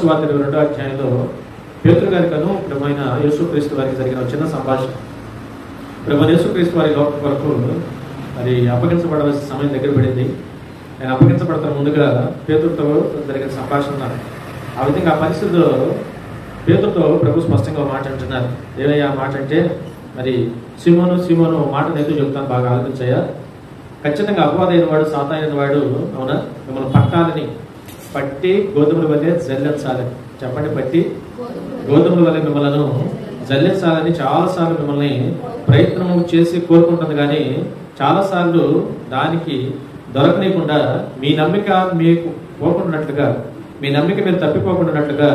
సువార్త 22వ అధ్యాయంలో పేతురు గారికను ప్రభువైన యేసుక్రీస్తు వారికి జరిగిన చిన్న సంభాషణ. ప్రభువైన యేసుక్రీస్తు వారి లోకం కొరకు మరి అప్పగించబడవలసిన సమయం దగ్గర పడింది. ఆయన అప్పగించబడతాను ముందుగా పేతురుతో జరిగిన సంభాషణ. ఆ విధంగా ఆ పరిస్థితుల్లో పేతురుతో ప్రభు స్పష్టంగా మాట అంటున్నారు. ఏమయ్యా మాట అంటే, మరి సీమోను మాటను ఎందుకు చెప్తాను బాగా ఆలోచించాయా. ఖచ్చితంగా అపవాదైన వాడు సాతానైన వాడు అవునా మిమ్మల్ని పట్టి గోధుమల వల్లే జల్లించాలని చెప్పండి. పట్టి గోధుమల వల్లే మిమ్మల్ని జల్లించాలని చాలాసార్లు మిమ్మల్ని ప్రయత్నం చేసి కోరుకుంటుంది. కానీ చాలాసార్లు దానికి దొరకనీయకుండా మీ నమ్మిక మీకు పోకుండాట్లుగా, మీ నమ్మిక మీరు తప్పిపోకుండాట్లుగా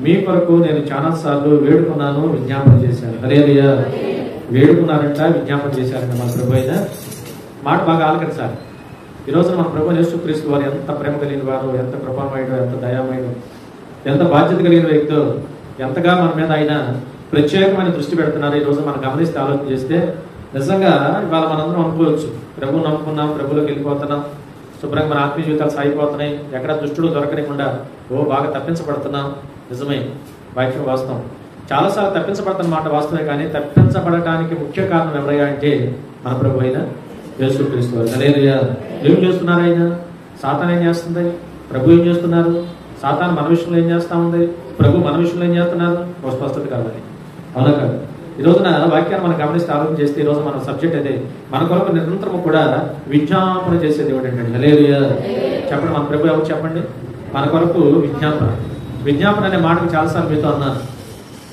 మీ కొరకు నేను చాలాసార్లు వేడుకున్నాను, విజ్ఞాపన చేశాను. హల్లెలూయా. వేడుకున్నారంట, విజ్ఞాపన చేశారంట. మన ప్రభు అయిన మాట బాగా ఆలకించాలి. ఈరోజు మన ప్రభు యేసుక్రీస్తు వారు ఎంత ప్రేమ కలిగిన వారు, ఎంత కృపామయుడు, ఎంత దయామయుడు, ఎంత బాధ్యత కలిగిన వ్యక్తో, ఎంతగా మన మీద ఆయన ప్రత్యేకమైన దృష్టి పెడుతున్నారు. ఈరోజు మనం గమనిస్తే ఆలోచన చేస్తే నిజంగా ఇవాళ మనందరం అనుకోవచ్చు, ప్రభువు నమ్ముకున్నాం, ప్రభులోకి వెళ్ళిపోతున్నాం, శుభ్రంగా మన ఆత్మీయ జీవితాలు సాగిపోతున్నాయి, ఎక్కడ దుష్టుడు దొరకనికుండా బాగా తప్పించబడుతున్నాం. నిజమే, వాక్యం వాస్తవం. చాలాసార్లు తప్పించబడుతున్న మాట వాస్తవే. కానీ తప్పించబడటానికి ముఖ్య కారణం ఎవరయ్యా అంటే మన ప్రభు అయిన యేసుక్రీస్తు వారు. హల్లెలూయా. ఏం చేస్తున్నారు ఆయన? సాతాను ఏం చేస్తుంది? ప్రభు ఏం చేస్తున్నారు? సాతాను మన విషయంలో ఏం చేస్తా ఉంది? ప్రభు మన విషయంలో ఏం చేస్తున్నారు? ఒక స్పష్టత కావాలి. అవునా కాదు? ఈ రోజున వాక్యాన్ని మనం గమనిస్తే ఆలోచన చేస్తే ఈ రోజు మన సబ్జెక్ట్ అదే. మన కొరకు నిరంతరము కూడా విజ్ఞాపన చేసే దేవుడు ఏంటంటే హల్లెలూయా. చెప్పండి, మన ప్రభు ఎవరు చెప్పండి? మన కొరకు విజ్ఞాపన. విజ్ఞాపన అనే మాటకు చాలాసార్లు మీతో అన్నాను.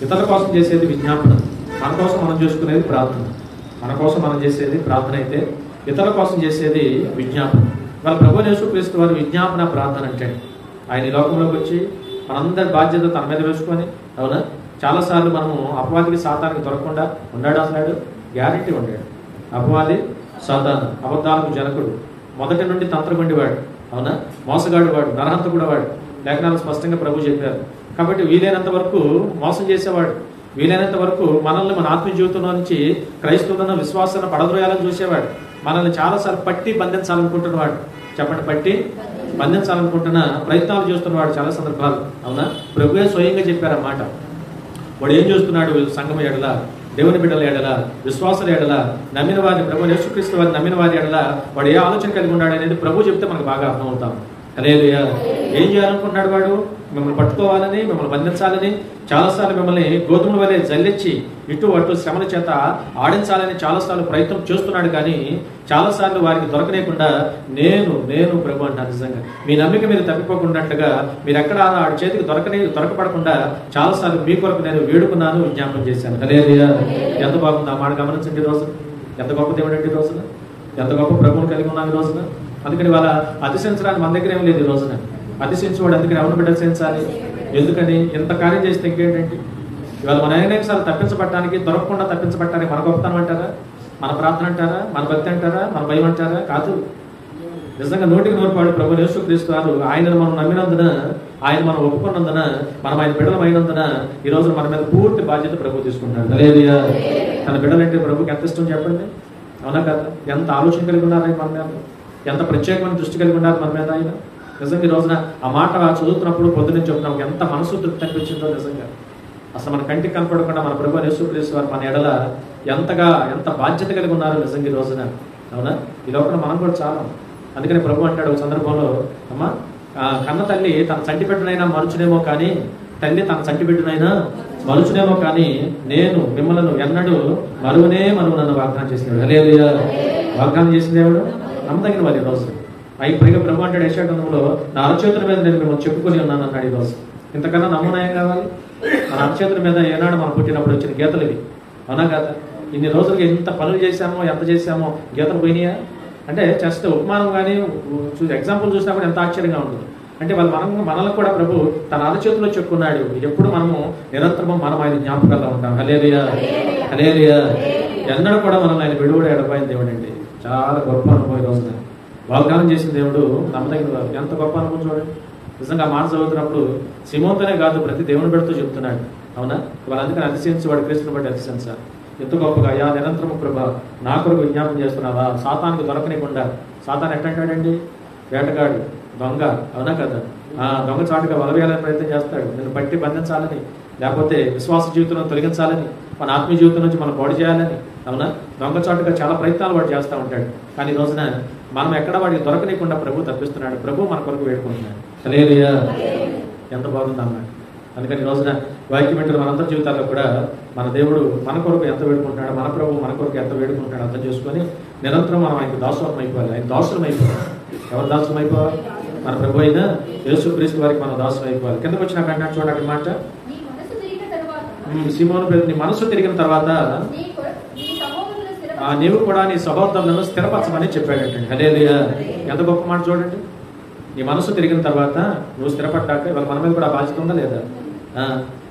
ఇతరుల కోసం చేసేది విజ్ఞాపన, మన కోసం మనం చేసుకునేది ప్రార్థన. మన కోసం మనం చేసేది ప్రార్థన అయితే, ఇతరుల కోసం చేసేది విజ్ఞాపన. వాళ్ళ ప్రభు యేసుక్రీస్తు వారు విజ్ఞాపన ప్రార్థన అంటే ఆయన ఈ లోకంలోకి వచ్చి మనందరి బాధ్యత తన మీద వేసుకొని, అవునా, చాలాసార్లు మనము అపవాదికి సాతానికి దొరకకుండా ఉన్నాడు. అసలు గ్యారెంటీ ఉండాడు. అపవాది సాతాను అబద్ధాలకు జనకుడు, మొదటి నుండి తంత్రగుండి వాడు, అవునా, మోసగాడు వాడు, నరహంతకుడు వాడు. లేఖనాలు స్పష్టంగా ప్రభు చెప్పారు. కాబట్టి వీలైనంత వరకు మోసం చేసేవాడు, వీలైనంత వరకు మనల్ని మన ఆత్మీయ జీవితంలో నుంచి క్రైస్తవులను విశ్వాసాన్ని పడద్రోయాలని చూసేవాడు. మనల్ని చాలాసార్లు పట్టి బంధించాలనుకుంటున్నవాడు. చెప్పండి, పట్టి బంధించాలనుకుంటున్న ప్రయత్నాలు చేస్తున్నవాడు చాలా సందర్భాలు. అవునా, ప్రభువే స్వయంగా చెప్పారన్నమాట. వాడు ఏం చేస్తున్నాడు? సంఘం ఎడల, దేవుని బిడ్డల ఎడల, విశ్వాసుల ఎడల, నమ్మిన వారిని, ప్రభు యేసుక్రీస్తు వారిని నమ్మిన వారి ఎడల వాడు ఏ ఆలోచన కలిగి ఉన్నాడు అనేది ప్రభు చెప్తే మనకు బాగా అర్థమవుతాం. హల్లెలూయా. ఏం చేయాలనుకుంటున్నాడు వాడు? మిమ్మల్ని పట్టుకోవాలని, మిమ్మల్ని బంధించాలని, చాలాసార్లు మిమ్మల్ని గోధుమల వలె జల్లించి ఇటు అటు శ్రమల చేత ఆడించాలని చాలాసార్లు ప్రయత్నం చేస్తున్నాడు. కానీ చాలాసార్లు వారికి దొరకనేకుండా నేను ప్రభు అంటాను. నిజంగా మీ నమ్మిక మీరు తప్పిపోకున్నట్లుగా, మీరు ఎక్కడ ఆడి చేతికి దొరకపడకుండా చాలాసార్లు మీ కొరకు నేను వేడుకున్నాను, విజ్ఞాపనం చేశాను. హల్లెలూయా. ఎంత బాగుంది ఆ మాట గమనించండి. ఈ రోజున ఎంత గొప్ప దేవుడు అండి. ఈ రోజున ఎంత గొప్ప ప్రభువుని కలిగి ఉన్నాం. ఈ రోజున అందుకని వాళ్ళ అతిశించడానికి మన దగ్గర ఏం లేదు. ఈ రోజున అతిశించువాడు అందుకని ఎవరిని బిడ్డలు ఎందుకని ఎంత కార్యం చేస్తే ఇంకేంటంటి? ఇవాళ మన అనేకసార్లు తప్పించబడటానికి, దొరకకుండా తప్పించబడటానికి మన గొప్పతనం అంటారా? మన ప్రార్థన అంటారా? మన భక్తి అంటారా? మన భయం అంటారా? కాదు. నిజంగా 100% ప్రభు యేసుక్రీస్తు వారు ఆయనను మనం నమ్మినందున, ఆయన మనం ఒప్పుకున్నందున, మనం ఆయన బిడ్డలం అయినందున ఈ రోజు మన మీద పూర్తి బాధ్యత ప్రభు తీసుకుంటాడు. హల్లెలూయా. తన బిడ్డలంటే ప్రభుకి ఎంత ఇష్టం చెప్పండి. అవునా కదా? ఎంత ఆలోచన కలిగి ఉన్నారు ఆయన మన మీద, ఎంత ప్రత్యేకమైన దృష్టి కలిగి ఉన్నారు మన మీద ఆయన. నిజంగా ఈ రోజున ఆ మాట చదువుతున్నప్పుడు పొద్దున్నే చెప్తున్నాం, ఎంత మనసు తృప్తి అనిపించిందో. నిజంగా అసలు మన కంటికి కనపడకుండా మన ప్రభు యేసుక్రీస్తు వారు మన ఎడల ఎంత బాధ్యత కలిగి ఉన్నారు నిజంగా ఈ రోజున. అవునా, ఈ లోపల మనం కూడా చాలా. అందుకని ప్రభు అంటాడు ఒక సందర్భంలో, అమ్మ కన్న తల్లి తన చంటి బిడ్డనైనా మరుచునేమో కానీ, తల్లి తన చంటి బిడ్డనైనా మరుచునేమో కానీ నేను మిమ్మల్ని ఎన్నడూ మరువనని వాగ్దానం చేసినాడు. హల్లెలూయా. వాగ్దానం చేసిన దేవుడు నమ్మదగిన వారు. ఈ రోజు పైగా ప్రభు అంటాడు యెషయా గ్రంథంలో, నా అరచేతుల మీద నేను మిమ్మల్ని చెప్పుకొని ఉన్నాను అన్నాడు. ఈ రోజు ఇంతకన్నా నమ్మనాయం కావాలి? మన అరచేతుల మీద ఏనాడు మనం పుట్టినప్పుడు వచ్చిన గీతలు ఇవి. అవునా కదా? ఇన్ని రోజులకి ఎంత పనులు చేశామో, ఎంత చేశామో, గీతలు పోయినాయా అంటే జస్ట్ ఉపమానం కానీ ఎగ్జాంపుల్ చూసినా కూడా ఎంత ఆశ్చర్యంగా ఉంటుంది. అంటే మనల్ని కూడా ప్రభు తన అరచేతిలో చెప్పుకున్నాడు. ఎప్పుడు మనము నిరంతరము మనం ఆయన జ్ఞాపకాల్లో ఉంటాం. హల్లెలూయా. హల్లెలూయా. ఎన్నడూ కూడా మనల్ని ఆయన విడువడ ఎడపోయిన దేవుడు అండి. చాలా గొప్ప అనుభవం. ఈ రోజున వాగ్దానం చేసిన దేవుడు నమ్మదగిన వారు. ఎంత గొప్ప అనుభవం చూడండి. నిజంగా మాట చదువుతున్నప్పుడు సిమోన్తోనే కాదు, ప్రతి దేవుని బిడ్డతో చెప్తున్నాడు. అవునా, వాళ్ళు అందుకని అతిశయించి వాడు క్రీస్తుని బట్టి అతిశయించాలి. ఎంత గొప్పగా యా నిరంతరము ప్రభా నా కొరకు విజ్ఞాపం చేస్తున్నావా? సాతానికి దొరకనికుండా. సాతాను ఎట్టంటాడండి? వేటగాడు, దొంగ. అవునా కదా? దొంగచాటుగా వలవేయాలని ప్రయత్నం చేస్తాడు, నిన్ను పట్టి బంధించాలని, లేకపోతే విశ్వాస జీవితంలో తొలగించాలని, మన ఆత్మీయ జీవితం నుంచి మనం బాగు చేయాలని. అవునా? దొంగచాటుగా చాలా ప్రయత్నాలు వాడు చేస్తూ ఉంటాడు. కానీ ఈ రోజున మనం ఎక్కడ వాడికి దొరకనీయకుండా ప్రభు తప్పిస్తున్నాడు. ప్రభు మన కొరకు వేడుకుంటున్నాడు. హల్లెలూయా! ఎంత బాగుంది అన్నమాట. అందుకని ఈ రోజున వాక్యం వింటున్న మనందరి జీవితాల్లో కూడా మన దేవుడు మన కొరకు ఎంత వేడుకుంటున్నాడు, మన ప్రభు మన కొరకు ఎంత వేడుకుంటున్నాడు అర్థం చేసుకొని నిరంతరం మనం ఆయనకు దాసోహం అయిపోవాలి. ఆయన దాసులం అయిపోవాలి. ఎవరు దాసులం అయిపోవాలి? మన ప్రభు అయిన యేసుక్రీస్తు వారికి మనం దాసులం అయిపోవాలి. కిందకు వచ్చినాక అంటాడు చూడండి మాట, సీమోను పేతురు, నీ మనసు తిరిగిన తర్వాత నీవు కూడా నీ సహోదరులను స్థిరపరచమని చెప్పాడంటే. హల్లెలూయా! ఎంత గొప్ప మాట చూడండి. నీ మనసు తిరిగిన తర్వాత నువ్వు స్థిరపడ్డాక ఇవాళ మన మీద కూడా బాధ్యత ఉందా లేదా?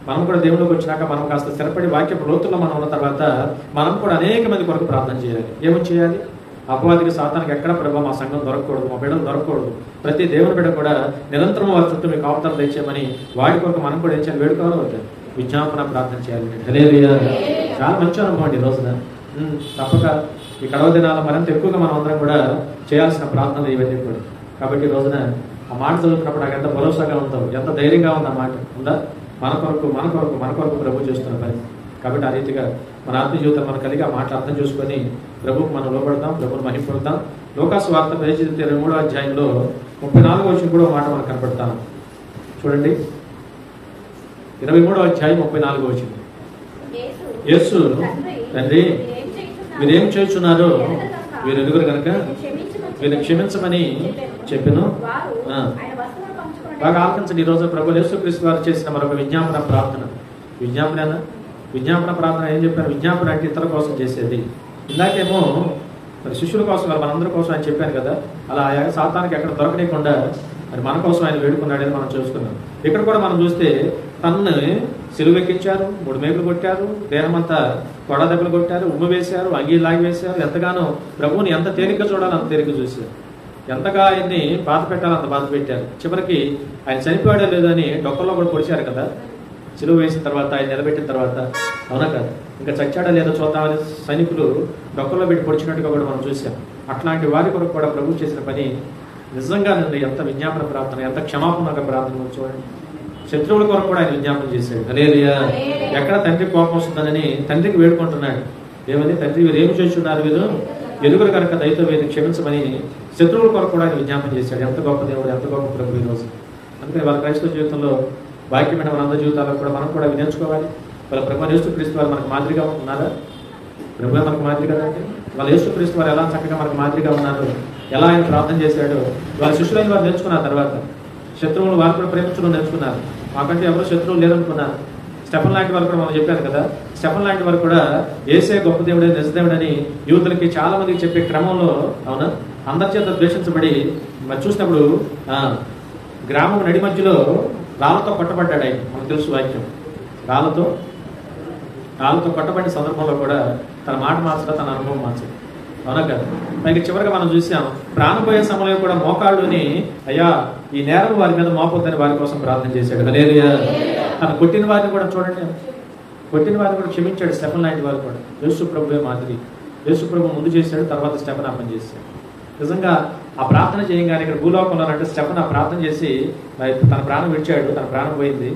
మనం కూడా దేవుళ్ళకి వచ్చినాక మనం కాస్త స్థిరపడి వాక్యపు లోతుల్లో మనం ఉన్న తర్వాత మనం కూడా అనేక మంది కొరకు ప్రార్థన చేయాలి. ఏమని చేయాలి? అపవాదికి సాతానికి ఎక్కడ ప్రభావ మా సంఘం దొరకకూడదు, మా బిడ్డలు దొరకకూడదు, ప్రతి దేవుని బిడ్డ కూడా నిరంతరం వారి చుట్టూ మీకు అవతరం తెచ్చామని వాడి కొరకు మనం కూడా ఏం చేయాలి? వేడుకోవాలి, అవుతుంది విజ్ఞాపన ప్రార్థన చేయాలి. హల్లెలూయా! చాలా మంచి అనుభవం అండి ఈ రోజున. తప్పక ఈ కడవ దినాల మరింత ఎక్కువగా మనం అందరం కూడా చేయాల్సిన ప్రార్థనలు ఇవన్నీ కూడా. కాబట్టి ఈ రోజున ఆ మాట చదువుతున్నప్పుడు నాకు ఎంత భరోసాగా ఉందో, ఎంత ధైర్యంగా ఉంది ఆ మాట ఉందా? మన కొరకు మన కొరకు మన కొరకు ప్రభు చేస్తున్న పని. కాబట్టి ఆ రీతిగా మన ఆత్మీయ జీవితం మనం కలిగి ఆ మాట అర్థం చేసుకొని ప్రభువుకు మనం లోబడతాం, ప్రభువును మహిమపడతాం. లోకాసు వార్త 23వ అధ్యాయంలో 34వ వచనం కూడా మాట మనకు కనపడతాం. చూడండి, 23వ అధ్యాయం 34వ వచనం. యేసు, తండ్రి మీరేం చేస్తున్నారో వీరు ఎదుగురు కనుక వీరిని క్షమించమని చెప్పాను. బాగా ఆలోచించండి. ఈరోజు ప్రభు యేసుక్రీస్తు వారు చేసిన మరొక విజ్ఞాపన ప్రార్థన. విజ్ఞాపన ప్రార్థన ఏం చెప్పారు? విజ్ఞాపన అంటే ఇతరుల కోసం చేసేది. ఇందాకేమో మరి శిష్యుల కోసం, మనందరి కోసం ఆయన చెప్పాను కదా. అలా సాతానికి ఎక్కడ దొరకనీయకుండా మరి మన కోసం ఆయన వేడుకున్నాడని మనం చూసుకున్నాం. ఇక్కడ కూడా మనం చూస్తే తనని సిలువెక్కించారు, 3 మేకులు కొట్టారు, దేహమంతా కొడ దెబ్బలు కొట్టారు, ఉమ్ము వేశారు, అంగీ లాగి వేశారు. ఎంతగానో ప్రభువుని ఎంత తేలిగ్గా చూడాలో అంత తేలిగ్గా చూశారు. ఎంతగా ఆయన్ని బాధ పెట్టాలో అంత బాధ పెట్టారు. చివరికి ఆయన చనిపోయాడో లేదని డొక్కల్లో కూడా పొడిచారు కదా. సిలువ వేసిన తర్వాత ఆయన నిలబెట్టిన తర్వాత, అవునా కదా, ఇంకా చచ్చాడా లేదో చూద్దామని సైనికులు డొక్కల్లో పెట్టి పొడిచినట్టుగా కూడా మనం చూసాం. అట్లాంటి వారి కొరకు కూడా ప్రభు చేసిన పని నిజంగా ఎంత విజ్ఞాపన ప్రార్థన, ఎంత క్షమాపణ ప్రార్థన చూడండి. శత్రువుల కొరకు కూడా ఆయన విజ్ఞాపన చేశాడు. హల్లెలూయా! ఎక్కడ తండ్రి కోపం వస్తుందని తండ్రికి వేడుకుంటున్నాడు. ఏమని? తండ్రి వీరు ఏమి చేస్తున్నారు, వీరు ఎదుగురు కనుక దయతో వీరిని క్షమించమని శత్రువుల కొరకు కూడా ఆయన విజ్ఞాపన చేశాడు. ఎంత గొప్ప దేవుడు, ఎంత గొప్ప ప్రభు ఈరోజు. అందుకని వాళ్ళ క్రైస్తవ జీవితంలో వాక్యమైన మనందరి జీవితాల్లో కూడా మనం కూడా వినియోగించుకోవాలి. వాళ్ళ ప్రభు యేసుక్రీస్తు వారు మనకు మాదిరిగా ఉన్నారా? ప్రభు మనకు మాదిరి కదండి. వాళ్ళ యేసుక్రీస్తు వారు ఎలా చక్కగా మనకు మాదిరిగా ఉన్నారు, ఎలా ఆయన ప్రార్థన చేశాడు. వాళ్ళ శిష్యులైన వారు నేర్చుకున్న తర్వాత శత్రువులు వారు కూడా ప్రేమించడం నేర్చుకున్నారు. మాకంటే ఎవరు శత్రువులు లేరనుకున్నారు. స్టెఫన్ లాంటి వారు కూడా మనం చెప్పాను కదా. స్టెఫన్ లాంటి వారు కూడా యేసే గొప్ప దేవుడే, నిజదేవుడని యూదులకి చాలా మందికి చెప్పే క్రమంలో, అవునా, అందరి చేత ద్వేషించబడి మరి చూసినప్పుడు గ్రామం నడి మధ్యలో రాళ్ళతో కొట్టబడ్డాడు ఆయన. మనకు తెలుసు వాక్యం. రాళ్ళతో కొట్టబడిన సందర్భంలో కూడా తన మాట మార్చడం, తన అనుభవం మార్చడం, అవునా కదా. పైకి చివరిగా మనం చూసాం, ప్రాణపోయే సమయంలో కూడా మోకాళ్ళుని అయ్యా ఈ నేరం వారి మీద మోపొద్దని వారి కోసం ప్రార్థన చేశాడు. హల్లెలూయా! తను కొట్టిన వారిని కూడా చూడండి, కొట్టిన వారిని కూడా క్షమించాడు. స్టెఫన్ లాంటి వారు కూడా యేసు ప్రభువే మాదిరి. యేసు ప్రభు ముందు చేశాడు, తర్వాత స్టెఫన్ ఆ పని చేశాడు. నిజంగా ఆ ప్రార్థన చేయగానే ఇక్కడ భూలోకంలో అంటే స్టెఫన్ ఆ ప్రార్థన చేసి తన ప్రాణం విడిచాడు, తన ప్రాణం పోయింది.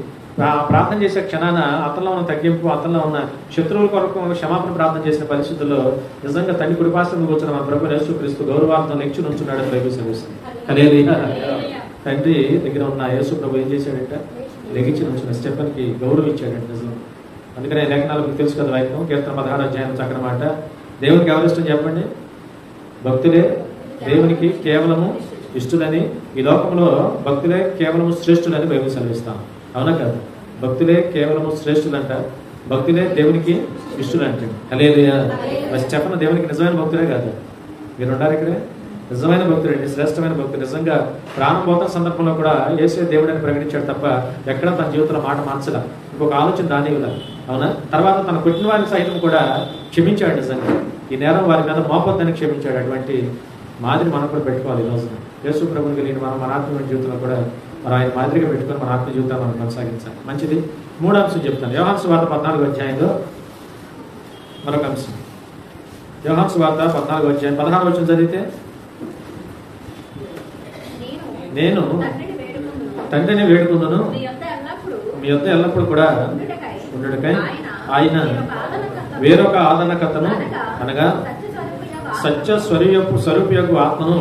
ఆ ప్రార్థన చేసే క్షణాన అతనిలో ఉన్న తగ్గింపు, అతనిలో ఉన్న శత్రువుల కొరకు క్షమాపణ ప్రార్థన చేసిన పరిస్థితుల్లో నిజంగా తండ్రి కృపాసనం కూర్చున్న మన ప్రభు యేసుక్రీస్తు గౌరవార్థం లెక్చి నుంచున్నాడని బైబిల్ సెలవిస్తుంది. హల్లెలూయా! తండ్రి దగ్గర ఉన్న యేసు ప్రభు ఏం చేశాడంట? లెగించి నుంచిన స్టెఫన్కి గౌరవం ఇచ్చాడంట. నిజం. అందుకనే లేఖనాలు మీకు తెలుసు కదా. వాక్యం కీర్తన 16వ అధ్యాయం చక్కని మాట. దేవునికి ఎవరు ఇష్టం చెప్పండి? భక్తులే దేవునికి కేవలము ఇష్టలని, ఈ లోకంలో భక్తులే కేవలము శ్రేష్ఠులని బైబిల్ సెలవిస్తాం. అవునా కదా? భక్తులే కేవలము శ్రేష్ఠులంట, భక్తులే దేవునికి ఇష్టలంటే. హల్లెలూయా! స్టెఫన్ దేవునికి నిజమైన భక్తులే కాదు. మీరు ఉండాలి ఇక్కడే. నిజమైన భక్తుడండి, శ్రేష్టమైన భక్తుడు. నిజంగా ప్రాణం పోతున్న సందర్భంలో కూడా యేసే దేవుడని ప్రకటించాడు తప్ప ఎక్కడ తన జీవితంలో మాట మార్చలా. ఇంకొక ఆలోచన దానివల్ల, అవునా. తర్వాత తన కొట్టిన వారిని సైతం కూడా క్షమించాడు. నిజంగా ఈ నేరం వారి మీద మోపొద్దని క్షమించాడు. అటువంటి మాదిరి మనం కూడా పెట్టుకోవాలి. ఈ రోజున యేసు ప్రభువుని కలిగిన మనం మన ఆత్మీయ జీవితంలో కూడా మనం ఆయన మాదిరిగా పెట్టుకొని మన ఆత్మీయ జీవితాన్ని మనం కొనసాగించాలి. మంచిది. 3వ అంశం చెప్తాను. యోహాను సువార్త 14వ అధ్యాయంలో మరొక అంశం. యోహాను సువార్త 14వ అధ్యాయం 16వ వచనం చదివితే, నేను తండ్రిని వేడుకుందును మీ యొద్ద ఎల్లప్పుడు కూడా ఉండుటకై ఆయన వేరొక ఆదరణకర్తను అనగా సత్య స్వరూపయగు ఆత్మను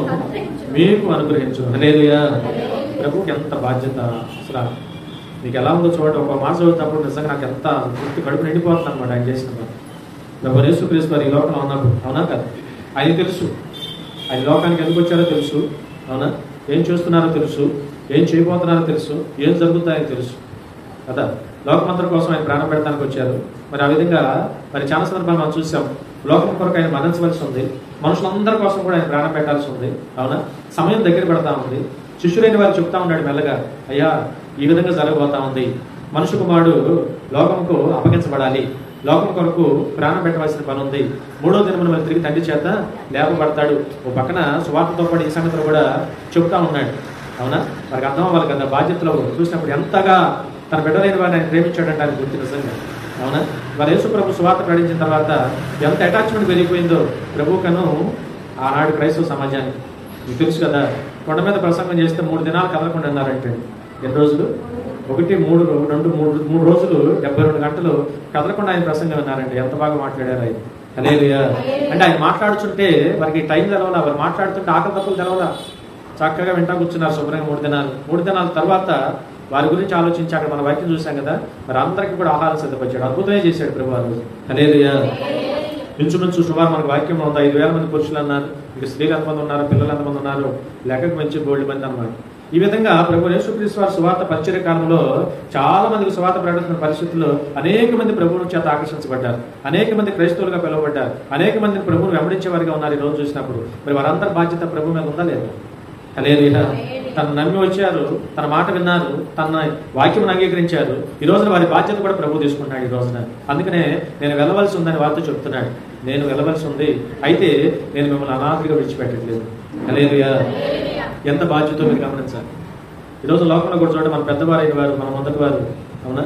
మీకు అనుగ్రహించు. హల్లెలూయా. ప్రభుకి ఎంత బాధ్యత అసలు మీకు ఎలా ఉందో చూడండి. ఒక మాట చదువుతున్నప్పుడు నిజంగా నాకు ఎంత పూర్తి కడుపు నిండిపోతుంది అనమాట ఆయన చేసిన పని. ప్రభు యేసుక్రీస్తు వారు ఈ లోకంలో ఉన్నప్పుడు, అవునా కదా, ఆయన తెలుసు ఆయన లోకానికి ఎందుకు వచ్చారో తెలుసు, అవునా, ఏం చేస్తున్నారో తెలుసు, ఏం చేయబోతున్నారో తెలుసు, ఏం జరుగుతాయో తెలుసు కదా. లోకమంతరం కోసం ఆయన ప్రాణం పెడతానికి వచ్చారు. మరి ఆ విధంగా మరి చాలా సందర్భాలు మనం చూసాం. లోకం కొరకు ఆయన మరణించవలసి ఉంది, మనుషులందరి కోసం కూడా ఆయన ప్రాణం పెట్టాల్సి ఉంది, అవునా. సమయం దగ్గర పెడతా ఉంది. శిష్యులైన వారు చెప్తా ఉన్నాడు మెల్లగా, అయ్యా ఈ విధంగా జరగబోతా ఉంది, మనుషు కుమారుడు లోకముకు అప్పగించబడాలి, లోకం కొరకు ప్రాణం పెట్టవలసిన పని ఉంది, 3వ దినమున మరి తిరిగి తండ్రి చేత లేపబడతాడు. ఓ పక్కన సువార్తతో పాటు ఈ సంగతులు కూడా చెప్తా ఉన్నాడు, అవునా. వారికి అర్థం అవ్వాలి కదా. బాధ్యతలో చూసినప్పుడు ఎంతగా తన బిడ్డలైన వారిని ఆయన ప్రేమించాడంటే ఆయన గుర్తు నిజంగా, అవునా. మరి యేసు ప్రభు సువార్త ప్రకటించిన తర్వాత ఎంత అటాచ్మెంట్ పెరిగిపోయిందో ప్రభువుకను ఆనాడు క్రైస్తవ సమాజానికి. మీకు తెలుసు కదా, కొండ మీద ప్రసంగం చేస్తే 3 దినాలు కదలకుండా ఉన్నారంటే. ఎన్ని రోజులు? 1, 3, 2, 3 రోజులు 72 గంటలు కదలకుండా ఆయన ప్రసంగం విన్నారంటే. ఎంత బాగా మాట్లాడారు ఆయన. హల్లెలూయా. అంటే ఆయన మాట్లాడుతుంటే వారికి టైం తెలవాలా, వారు మాట్లాడుతుంటే ఆకలి తప్పులు తెలవాలా, చక్కగా వింటా కూర్చున్నారు శుభ్రంగా 3 దినాలు. 3 దినాల తర్వాత వారి గురించి ఆలోచించి అక్కడ మన వాక్యం చూసాం కదా, మరి అందరికీ కూడా ఆహారం సిద్ధపరిచాడు. అద్భుతమే చేశాడు ప్రభు ఆ రోజు. హల్లెలూయా. ఇంచుమించు సుమారు మనకు వాక్యంలో ఉంది 5,000 మంది పురుషులు అన్నారు, ఇక స్త్రీలు ఎంతమంది ఉన్నారు, పిల్లలు ఎంతమంది ఉన్నారు, లెక్కకు మంచి 2 మంది అన్నమాట. ఈ విధంగా ప్రభు యేసుక్రీస్తు వారి సువార్త పరిచర్య కాలంలో చాలా మందికి సువార్త ప్రకటిస్తున్న పరిస్థితుల్లో అనేక మంది ప్రభువుల చేత ఆకర్షించబడ్డారు, అనేక మంది క్రైస్తవులుగా పిలువబడ్డారు, అనేక మందిని ప్రభువును వెంబడించే వారిగా ఉన్నారు. ఈ రోజు చూసినప్పుడు మరి వారందరి బాధ్యత ప్రభు మీద ఉందా లేదా? హల్లెలూయా. తను నమ్మి వచ్చారు, తన మాట విన్నారు, తన వాక్యం అంగీకరించారు. ఈ రోజున వారి బాధ్యత కూడా ప్రభు తీసుకుంటున్నాడు ఈ రోజున. అందుకనే నేను వెళ్ళవలసి ఉందని వారితో చెప్తున్నాడు. నేను వెళ్ళవలసి ఉంది, అయితే నేను మిమ్మల్ని అనాథగా విడిచిపెట్టట్లేదు. హల్లెలూయా. ఎంత బాధ్యతో మీరు గమనించాలి. ఈరోజు లోకంలో కూడా చూడండి, మన పెద్దవారు అయిన వారు, మన మొదటి వారు, అవునా,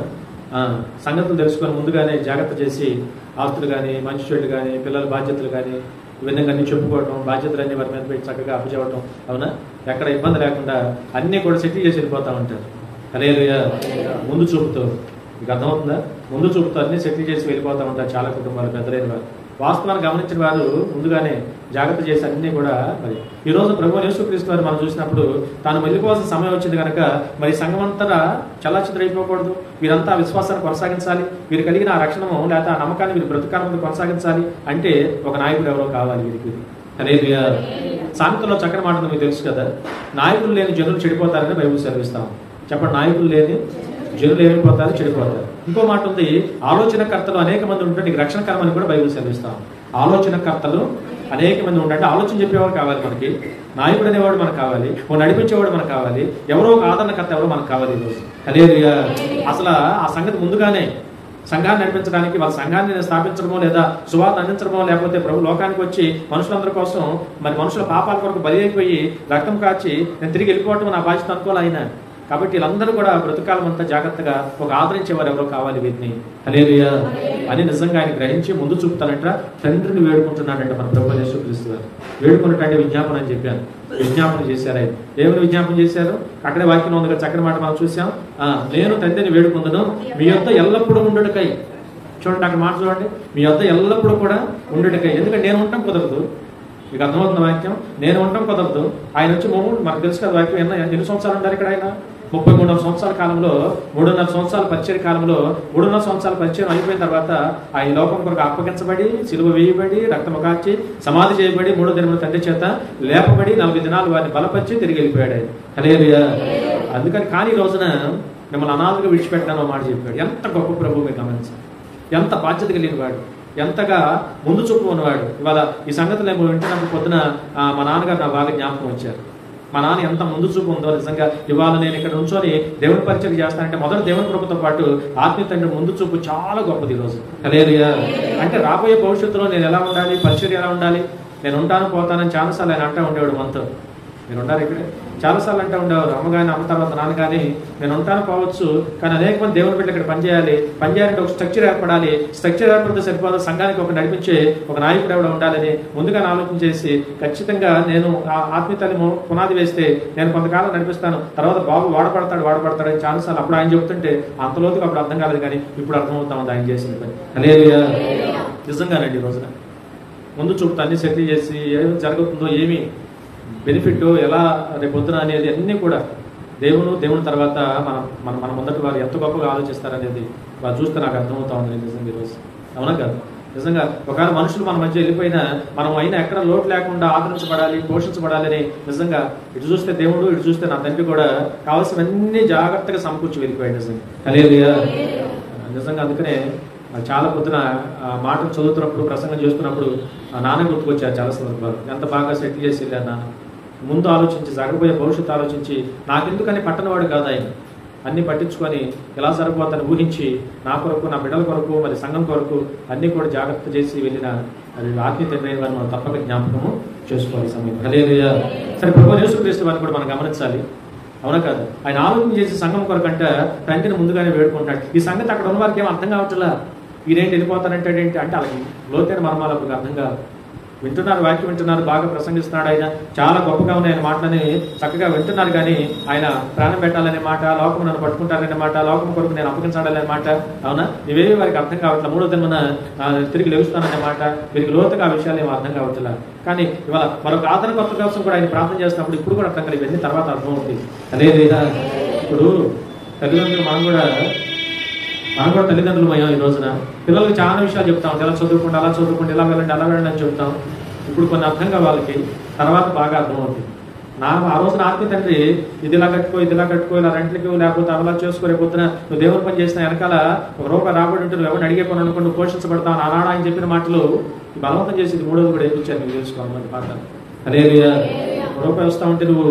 సంగతులు తెలుసుకొని ముందుగానే జాగ్రత్త చేసి ఆస్తులు కానీ, మంచి చెడు కానీ, పిల్లల బాధ్యతలు కానీ, ఈ విధంగా అన్ని చెప్పుకోవటం, బాధ్యతలన్నీ వారి మీద పెట్టి చక్కగా అప్పచెప్పటం, అవునా, ఎక్కడ ఇబ్బంది లేకుండా అన్నీ కూడా సెటిల్ చేసి వెళ్ళిపోతూ ఉంటారు. హల్లెలూయా. ముందు చూపుతో, మీకు అర్థమవుతుందా? ముందు చూపుతో అన్ని సెటిల్ చేసి వెళ్ళిపోతూ ఉంటారు చాలా కుటుంబాలు, పెద్దలైన వారు. వాస్తవాన్ని గమనించిన వారు ముందుగానే జాగ్రత్త చేసి అన్ని కూడా. మరి ఈ రోజు ప్రభువు యేసుక్రీస్తు వారు మనం చూసినప్పుడు తాను వెళ్ళిపోవాల్సిన సమయం వచ్చింది కనుక మరి సంఘం అంతా చల్లాచిద్రైపోకూడదు, వీరంతా విశ్వాసాన్ని కొనసాగించాలి, వీరు కలిగిన ఆ రక్షణము లేదా ఆ నమ్మకాన్ని వీరు బ్రతుకాలం ముందు కొనసాగించాలి అంటే ఒక నాయకుడు ఎవరో కావాలి వీరికి. హల్లెలూయా. సామెతలో చక్కని మాట మీకు తెలుసు కదా, నాయకులు లేని జనులు చెడిపోతారని బైబిల్ సెలవిస్తాం. చెప్పండి, నాయకులు లేని జనులు ఏమైపోతారు? చెడిపోతారు. ఇంకో మాట ఉంది, ఆలోచనకర్తలు అనేక మంది ఉంటే నీకు రక్షణకరం అని కూడా బైబిల్ సెలవిస్తాం. ఆలోచనకర్తలు అనేక మంది ఉంటే ఆలోచన చెప్పేవాడు కావాలి మనకి, నాయకుడు అనేవాడు మనకు కావాలి, ఓ నడిపించేవాడు మనకు కావాలి, ఎవరో ఒక ఆదరణకర్త ఎవరో మనకు కావాలి ఈరోజు. హల్లెలూయా. అసలు ఆ సంగతి ముందుగానే సంఘాన్ని నడిపించడానికి, వాళ్ళ సంఘాన్ని స్థాపించడమో లేదా సువార్త అందించడమో, లేకపోతే ప్రభు లోకానికి వచ్చి మనుషులందరి కోసం మరి మనుషుల పాపాల కొరకు బలి అయిపోయి రక్తం కాచి నేను తిరిగి వెళ్ళిపోవటం నా బాధ్యత అనుకోవాలి ఆయన. కాబట్టి వీళ్ళందరూ కూడా బ్రతుకాలం అంతా జాగ్రత్తగా ఒక ఆదరించేవారు ఎవరో కావాలి వీరిని. హల్లెలూయా అని నిజంగా ఆయన గ్రహించి ముందు చూపుతానంట తండ్రిని వేడుకుంటున్నాడంట మన ప్రభువు యేసుక్రీస్తు వారు. వేడుకున్నట్టు విజ్ఞాపన అని చెప్పాను, విజ్ఞాపన చేశారు. ఆయన ఏమైనా విజ్ఞాపన చేశారు? అక్కడే వాక్యం ఉంది కదా, చక్కని మాట మనం చూసాం. నేను తండ్రిని వేడుకుందును మీ యొద్ద ఎల్లప్పుడూ ఉండుటకై. చూడండి అక్కడ మాట చూడండి, మీ యొద్ద ఎల్లప్పుడూ కూడా ఉండుటకై. ఎందుకంటే నేను ఉండటం కుదరదు, మీకు అర్థమవుతున్న వాక్యం, నేను ఉండటం కుదరదు. ఆయన వచ్చి మనకు తెలుసు కదా వాక్యం, ఎన్ని సంవత్సరాలు ఉంటారు ఇక్కడ ఆయన? 33 సంవత్సరాల కాలంలో 3.5 సంవత్సరాల పరిచయ కాలంలో 3.5 సంవత్సరాల పరిచయం అయిపోయిన తర్వాత ఆయన లోకం కొరకు అప్పగించబడి, సిలువ వేయబడి, రక్తము కార్చి, సమాధి చేయబడి, 3వ దినమున తండ్రి చేత లేపబడి 40 దినాలు వారిని బలపరిచి తిరిగి వెళ్ళిపోయాడు ఆయన. హల్లెలూయా. అందుకని కానీ ఈ రోజున మిమ్మల్ని అనాథగా విడిచిపెట్టాను మాట చెప్పాడు. ఎంత గొప్ప ప్రభువు మీరు గమనించాలి, ఎంత బాధ్యత కలిగిన వాడు, ఎంతగా ముందు చూపు ఉన్నవాడు. ఇవాళ ఈ సంగతులు ఏమో వింటున్నప్పుడు పొద్దున మా నాన్నగారు నా బాగా జ్ఞాపకం వచ్చారు. మా నాన్న ఎంత ముందు చూపు ఉందో నిజంగా. ఇవాళ నేను ఇక్కడ నుంచొని దేవుని పరిచయం చేస్తానంటే మొదటి దేవుని కృపతో పాటు ఆత్మీయ తండ్రి ముందు చూపు చాలా గొప్పది ఈరోజు. హల్లెలూయా. అంటే రాబోయే భవిష్యత్తులో నేను ఎలా ఉండాలి, పరిచయం ఎలా ఉండాలి, నేను ఉంటాను పోతానని చాలాసార్లు ఆయన అంటూ ఉండేవాడు మనతో. మీరు ఉండాలి ఇక్కడే. చాలాసార్లు అంటూ ఉండేవారు, అమ్మ కానీ అమ్మ తర్వాత నాన్న కానీ నేను ఉంటాను పోవచ్చు, కానీ అనేక మంది దేవుని బిడ్డలు ఇక్కడ పనిచేయాలంటే ఒక స్ట్రక్చర్ ఏర్పడాలి. స్ట్రక్చర్ ఏర్పడితే సరిపోదు, సంఘానికి ఒక నడిపించే ఒక నాయకుడు ఎవడ ఉండాలని ముందుగానే ఆలోచన చేసి ఖచ్చితంగా నేను ఆత్మీయతని పునాది వేస్తే నేను కొంతకాలం నడిపిస్తాను, తర్వాత బాబు వాడపడతాడు అని చాలాసార్లు అప్పుడు ఆయన చెప్తుంటే అంతలోతుగా అప్పుడు అర్థం కాలేదు, కానీ ఇప్పుడు అర్థమవుతా ఉంది ఆయన చేసిన పని. హల్లెలూయా. నిజంగానండి ఈ రోజున ముందు చూపుతా అన్ని సెటిల్ చేసి ఏమి జరుగుతుందో, ఏమి బెనిఫిట్, ఎలా రేపొద్దున అనేది అన్నీ కూడా దేవుని తర్వాత మన ముందటి వారు ఎంత గొప్పగా ఆలోచిస్తారనేది వారు చూస్తే నాకు అర్థమవుతా ఉంది నిజంగా ఈరోజు. అవునా కాదు? నిజంగా ఒకవేళ మనుషులు మన మధ్య వెళ్ళిపోయినా మనం అయినా ఎక్కడ లోటు లేకుండా ఆదరించబడాలి, పోషించబడాలి అని నిజంగా ఇటు చూస్తే దేవుడు, ఇటు చూస్తే నా తండ్రి కూడా కావాల్సినవన్నీ జాగ్రత్తగా సమకూర్చి వెళ్ళిపోయాడు నిజంగా. హల్లెలూయా. నిజంగా అందుకనే చాలా పొద్దున మాటలు చదువుతున్నప్పుడు, ప్రసంగం చేస్తున్నప్పుడు నాన్న గుర్తుకొచ్చారు చాలా సందర్భాలు. ఎంత బాగా సెటిల్ చేసి వెళ్ళారు నాన్న, ముందు ఆలోచించి జరగబోయే భవిష్యత్తు ఆలోచించి, నాకెందుకని పట్టణవాడు కాదు ఆయన, అన్ని పట్టించుకొని ఎలా సరిపోతాను ఊహించి నా కొరకు, నా బిడ్డల కొరకు, మరి సంఘం కొరకు అన్ని కూడా జాగ్రత్త చేసి వెళ్ళిన అది ఆత్మీయ తండ్రి వారిని మనం తప్పక జ్ఞాపకము చేసుకోవాలి సమయం. హల్లెలూయా. సరే, ప్రభువైన యేసుక్రీస్తు వారిని కూడా మనం గమనించాలి. అవునా కాదు? ఆయన ఆలోచన చేసి సంఘం కొరకంటే తండ్రిని ముందుగానే వేడుకుంటాడు. ఈ సంగతి అక్కడ ఉన్న వారికి ఏం అర్థం కావట్లా, ఈయనేంటి వెళ్ళిపోతానంటే ఏంటి అంటే వాళ్ళకి లోతైన మర్మాలు అప్పుడు అర్థం కాదు. వింటున్నారు, వాక్యం వింటున్నారు, బాగా ప్రసంగిస్తున్నాడు ఆయన, చాలా గొప్పగా ఉన్నాయి ఆయన మాటలని చక్కగా వింటున్నారు, కానీ ఆయన ప్రాణం పెట్టాలనే మాట, లోకం నన్ను పట్టుకుంటారనే మాట, లోకం కొరకు నేను అప్పగించాలనే మాట, అవునా, ఇవేవి వారికి అర్థం కావట్లేదు. మూడో దినమున తిరిగి లేవుస్తాననే మాట, వీరికి లోతుగా ఆ విషయాలు ఏమో అర్థం కావట్లేదు. కానీ ఇవాళ మరొక ఆదరణ కొత్త కోసం కూడా ఆయన ప్రార్థన చేస్తున్నప్పుడు ఇప్పుడు కూడా అర్థం కలిగి ఇవన్నీ తర్వాత అర్థమవుతుంది. అదేవిధంగా ఇప్పుడు తల్లిదండ్రులు మనం కూడా తల్లిదండ్రులు అయ్యాం. ఈ రోజున పిల్లలకు చాలా విషయాలు చెప్తాం, ఎలా చదువుకోండి, అలా చదువుకోండి, ఇలా వెళ్ళండి, అలా వెళ్ళండి అని చెప్తాం. ఇప్పుడు కొన్ని అర్థంగా వాళ్ళకి తర్వాత బాగా అర్థమవుతుంది. ఆ రోజున ఆత్మీయ తండ్రి ఇదిలా కట్టుకో, ఇలా రెంట్లకి లేకపోతే అలా చేసుకో, రేపొద్దున నువ్వు దేవుని పని చేసిన వెనకాల ఒక రూపాయి రాబడి ఉంటే నువ్వు ఎవరిని అడిగే పని అనుకో, నువ్వు పోషించబడతావు అనాడా అని చెప్పిన మాటలు బలవంతం చేసి మూడోది కూడా ఏమిచ్చారు మీకు తెలుసుకోవాలి పాట. హల్లెలూయా. రూపాయి వస్తా ఉంటే నువ్వు